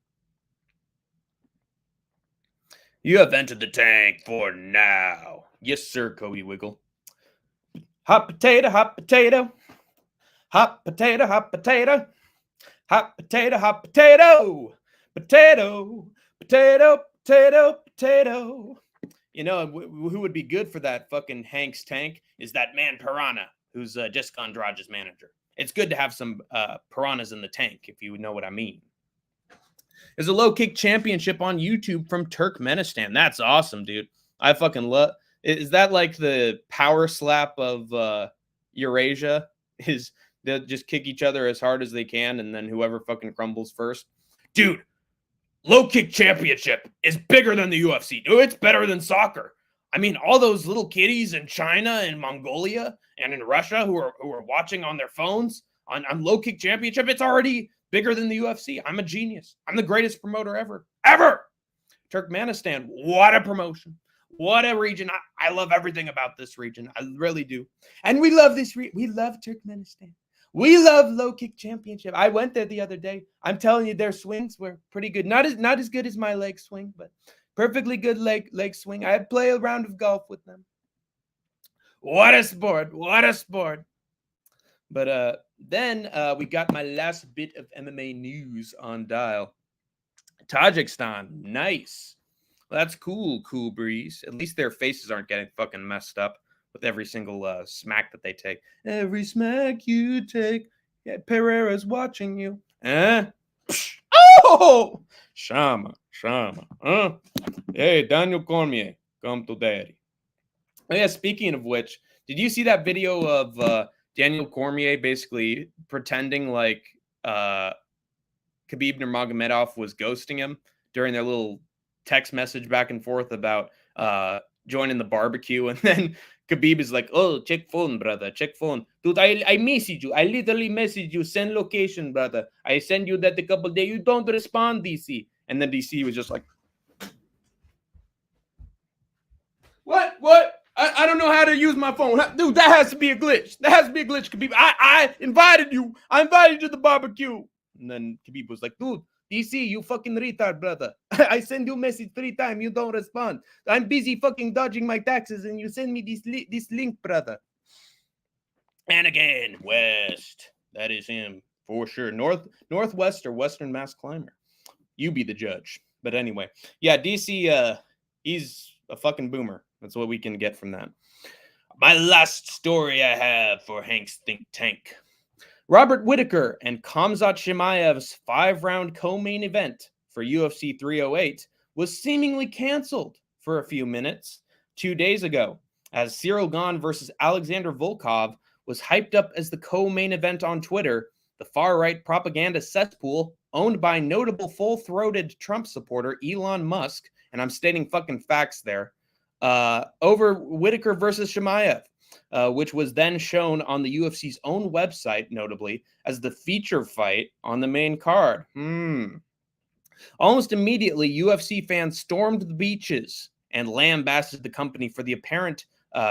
Speaker 1: You have entered the tank for now. Yes, sir, Cody Wiggle. Hot potato, hot potato. Hot potato, hot potato. Hot potato, hot potato. Potato, potato, potato, potato. You know, who would be good for that fucking Hank's tank is that man Piranha, who's Jessica Andrade's manager. It's good to have some piranhas in the tank, if you know what I mean. There's a low kick championship on YouTube from Turkmenistan. That's awesome, dude. I fucking love. Is that like the power slap of Eurasia? Is they'll just kick each other as hard as they can, and then whoever fucking crumbles first? Dude, low kick championship is bigger than the UFC. Dude, it's better than soccer. I mean, all those little kiddies in China and Mongolia and in Russia who are watching on their phones on low kick championship, it's already bigger than the UFC. I'm a genius. I'm the greatest promoter ever. Ever! Turkmenistan, what a promotion. What a region. I love everything about this region. I really do. And we love this we love Turkmenistan. We love low kick championship. I went there the other day. I'm telling you, their swings were pretty good. Not as good as my leg swing, but Perfectly good leg swing. I'd play a round of golf with them. What a sport. What a sport. But then we got my last bit of MMA news on dial. Tajikistan. Nice. Well, that's cool, Cool Breeze. At least their faces aren't getting fucking messed up with every single smack that they take. Every smack you take, yeah, Pereira's watching you. Oh! Shama. Hey, Daniel Cormier, come to daddy. Oh, yeah, speaking of which, did you see that video of Daniel Cormier basically pretending like Khabib Nurmagomedov was ghosting him during their little text message back and forth about joining the barbecue, and then Khabib is like, "Oh, check phone, brother, check phone, dude. I message you. I literally message you. Send location, brother. I send you that a couple days. You don't respond, DC." And then DC was just like, "What? I don't know how to use my phone, dude. That has to be a glitch. That has to be a glitch, Khabib. I invited you. I invited you to the barbecue." And then Khabib was like, "Dude, DC, you fucking retard, brother. I send you message 3 times. You don't respond. I'm busy fucking dodging my taxes, and you send me this link, brother." And again, West. That is him for sure. Northwest or Western Mass Climber. You be the judge. But anyway, yeah, DC, he's a fucking boomer. That's what we can get from that. My last story I have for Hank's Think Tank. Robert Whittaker and Khamzat Chimaev's 5-round co-main event for UFC 308 was seemingly canceled for a few minutes 2 days ago, as Cyril Gane versus Alexander Volkov was hyped up as the co-main event on Twitter, the far-right propaganda cesspool owned by notable full-throated Trump supporter Elon Musk, and I'm stating fucking facts there, over Whittaker versus Chimaev. Which was then shown on the UFC's own website, notably, as the feature fight on the main card. Almost immediately, UFC fans stormed the beaches and lambasted the company for the apparent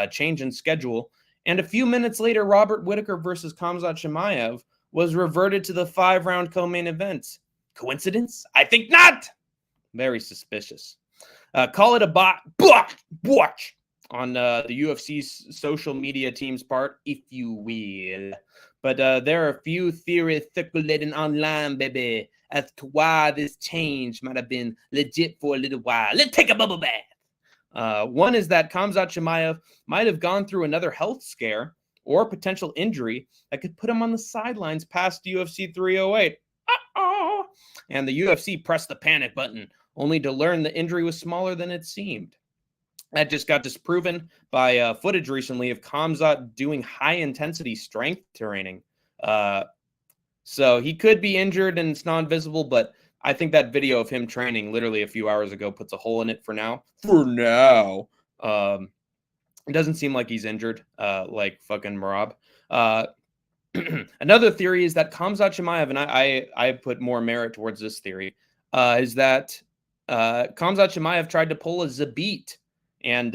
Speaker 1: change in schedule. And a few minutes later, Robert Whittaker versus Khamzat Chimaev was reverted to the 5-round co-main event. Coincidence? I think not! Very suspicious. Call it a bot on the UFC's social media team's part, if you will. But there are a few theories circulating online, baby, as to why this change might have been legit for a little while. Let's take a bubble bath. One is that Khamzat Chimaev might have gone through another health scare or potential injury that could put him on the sidelines past UFC 308. And the UFC pressed the panic button, only to learn the injury was smaller than it seemed. That just got disproven by footage recently of Khamzat doing high-intensity strength training. So he could be injured and it's non-visible, but I think that video of him training literally a few hours ago puts a hole in it for now. It doesn't seem like he's injured, like fucking Merab. Another theory is that Khamzat Chimaev, and I put more merit towards this theory, is that Khamzat Chimaev tried to pull a Zabit and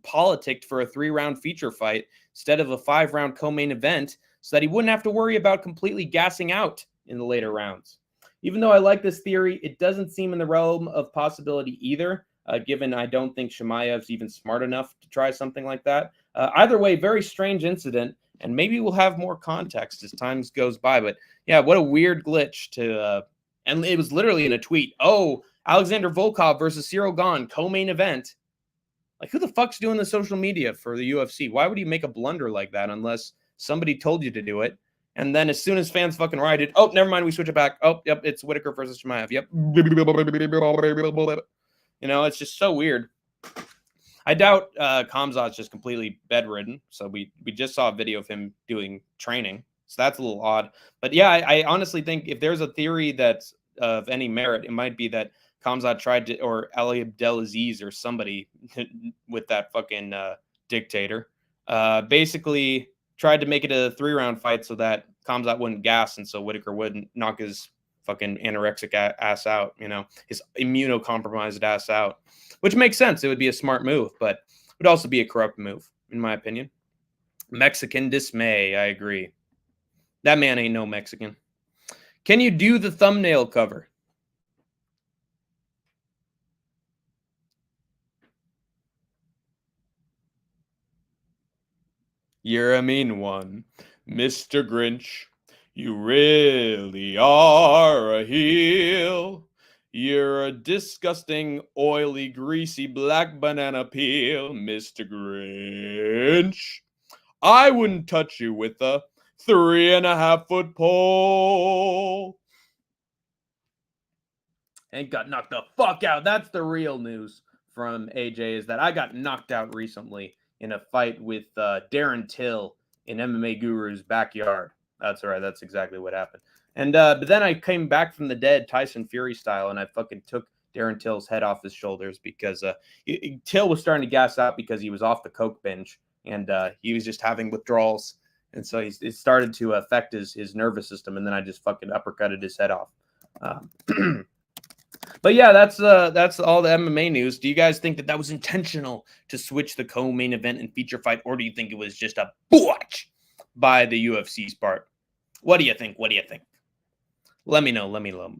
Speaker 1: politicked for a 3-round feature fight instead of a 5-round co-main event so that he wouldn't have to worry about completely gassing out in the later rounds. Even though I like this theory, it doesn't seem in the realm of possibility either, given I don't think Chimaev's even smart enough to try something like that. Either way, very strange incident, and maybe we'll have more context as time goes by. But yeah, what a weird glitch to... and it was literally in a tweet. Oh, Alexander Volkov versus Cyril Gane, co-main event. Like, who the fuck's doing the social media for the UFC? Why would you make a blunder like that unless somebody told you to do it? And then as soon as fans fucking rioted, oh, never mind, we switch it back. Oh, yep, it's Whittaker versus Chimaev. Yep. You know, it's just so weird. I doubt Khamzat's just completely bedridden. So we just saw a video of him doing training. So that's a little odd. But yeah, I honestly think if there's a theory that's of any merit, it might be that Khamzat tried to, or Ali Abdelaziz or somebody with that fucking dictator, basically tried to make it a 3-round fight so that Khamzat wouldn't gas and so Whittaker wouldn't knock his fucking anorexic ass out, you know, his immunocompromised ass out, which makes sense. It would be a smart move, but it would also be a corrupt move, in my opinion. Mexican dismay, I agree. That man ain't no Mexican. Can you do the thumbnail cover? You're a mean one, Mr. Grinch. You really are a heel. You're a disgusting, oily, greasy black banana peel, Mr. Grinch. I wouldn't touch you with a 3.5-foot pole. And got knocked the fuck out. That's the real news from AJ, is that I got knocked out recently in a fight with Darren Till in MMA Guru's backyard. That's right. That's exactly what happened. And but then I came back from the dead, Tyson Fury style, and I fucking took Darren Till's head off his shoulders because Till was starting to gas out because he was off the coke binge and he was just having withdrawals, and so it started to affect his nervous system. And then I just fucking uppercutted his head off. But yeah, that's all the MMA news. Do you guys think that was intentional to switch the co-main event and feature fight, or do you think it was just a botch by the UFC's part? What do you think? What do you think? Let me know. Let me know.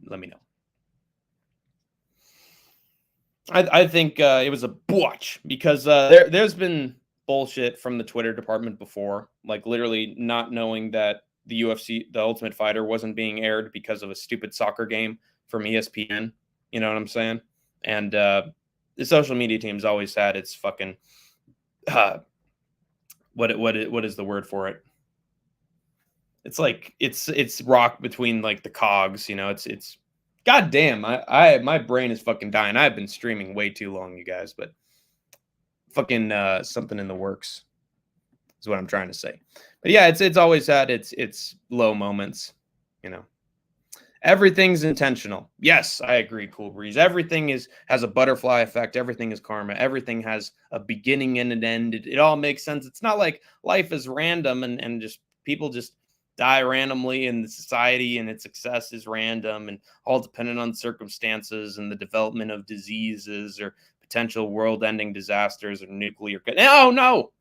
Speaker 1: I think it was a botch because there's been bullshit from the Twitter department before, like literally not knowing that the UFC, the Ultimate Fighter, wasn't being aired because of a stupid soccer game from ESPN. You know what I'm saying? And the social media team's always had its fucking what is the word for it? It's like it's rock between like the cogs, you know. It's goddamn. My brain is fucking dying. I've been streaming way too long, you guys, but fucking something in the works is what I'm trying to say. But yeah, it's always had its low moments, you know. Everything's intentional. Yes, I agree, Cool Breeze. Everything has a butterfly effect. Everything is karma. Everything has a beginning and an end. It all makes sense. It's not like life is random and just people just die randomly, and the society and its success is random and all dependent on circumstances and the development of diseases or potential world-ending disasters or nuclear. No.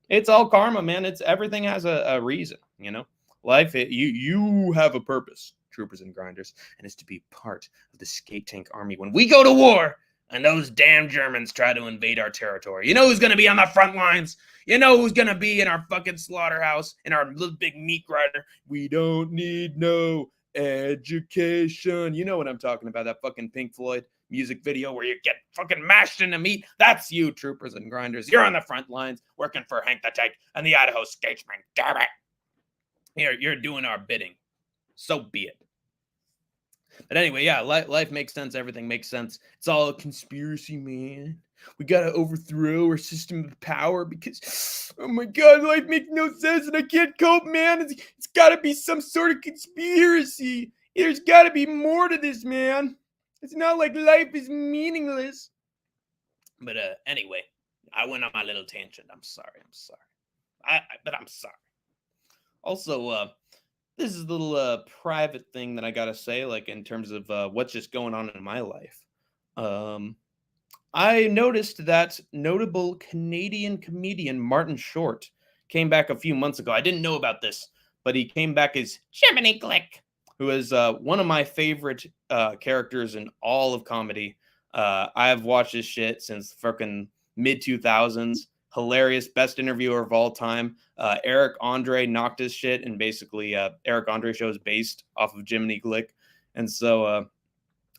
Speaker 1: It's all karma, man. Everything has a reason, you know. Life, you have a purpose, troopers and grinders, and it's to be part of the skate tank army when we go to war and those damn Germans try to invade our territory. You know who's going to be on the front lines? You know who's going to be in our fucking slaughterhouse, in our little big meat grinder? We don't need no education. You know what I'm talking about, that fucking Pink Floyd music video where you get fucking mashed into meat. That's you, troopers and grinders. You're on the front lines working for Hank the Tank and the Idaho Statesman. Damn it. You're doing our bidding. So be it. But anyway, yeah, life makes sense. Everything makes sense. It's all a conspiracy, man. We got to overthrow our system of power because, oh my God, life makes no sense and I can't cope, man. It's got to be some sort of conspiracy. There's got to be more to this, man. It's not like life is meaningless. But anyway, I went on my little tangent. I'm sorry. But I'm sorry. Also, this is a little private thing that I gotta say, like in terms of what's just going on in my life. I noticed that notable Canadian comedian Martin Short came back a few months ago. I didn't know about this, but he came back as Jiminy Glick, who is one of my favorite characters in all of comedy. I have watched his shit since fucking mid-2000s. Hilarious, best interviewer of all time. Eric Andre knocked his shit, and basically Eric Andre show is based off of Jiminy Glick. And so I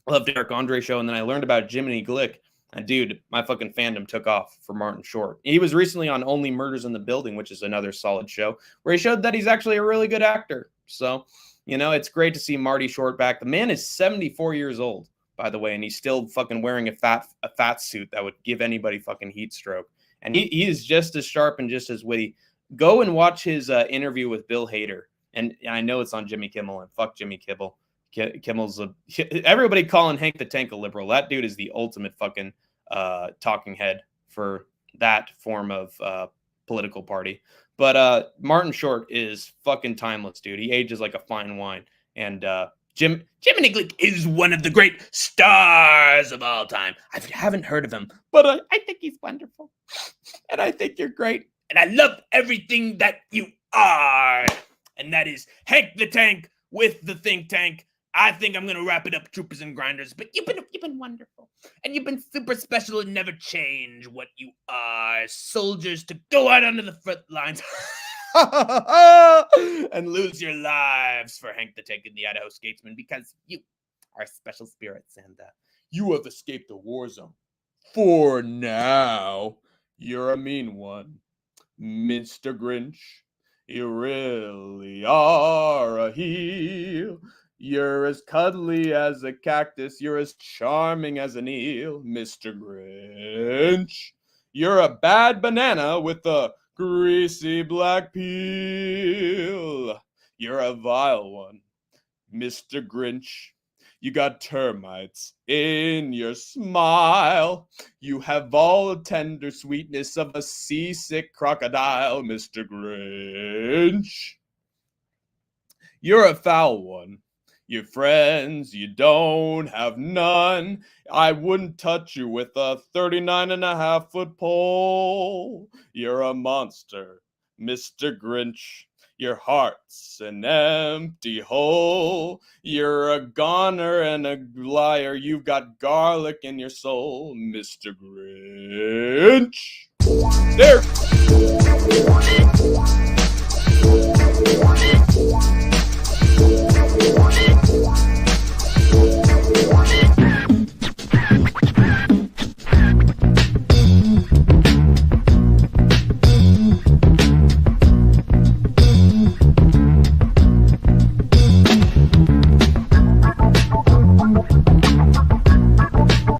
Speaker 1: loved Eric Andre show, and then I learned about Jiminy Glick, and dude, my fucking fandom took off for Martin Short. He was recently on Only Murders in the Building, which is another solid show, where he showed that he's actually a really good actor. So, you know, it's great to see Marty Short back. The man is 74 years old, by the way, and he's still fucking wearing a fat suit that would give anybody fucking heat stroke. And he is just as sharp and just as witty. Go and watch his interview with Bill Hader. And I know it's on Jimmy Kimmel, and fuck Jimmy Kimmel. Kimmel's everybody calling Hank the Tank a liberal. That dude is the ultimate fucking talking head for that form of political party. But Martin Short is fucking timeless, dude. He ages like a fine wine. And Jiminy Glick is one of the great stars of all time. I haven't heard of him, but I think he's wonderful. And I think you're great. And I love everything that you are. And that is Hank the Tank with the think tank. I think I'm going to wrap it up, troopers and grinders. But you've been wonderful. And you've been super special and never change what you are. Soldiers to go out onto the front lines. and lose your lives for Hank the Tank and the Idaho Skatesman, because you are special spirits and you have escaped the war zone. For now, you're a mean one, Mr. Grinch. You really are a heel. You're as cuddly as a cactus. You're as charming as an eel, Mr. Grinch. You're a bad banana with a greasy black peel. You're a vile one, Mr. Grinch. You got termites in your smile. You have all the tender sweetness of a seasick crocodile, Mr. Grinch. You're a foul one. Your friends, you don't have none. I wouldn't touch you with a 39.5-foot pole. You're a monster, Mr. Grinch. Your heart's an empty hole. You're a goner and a liar. You've got garlic in your soul, Mr. Grinch. There.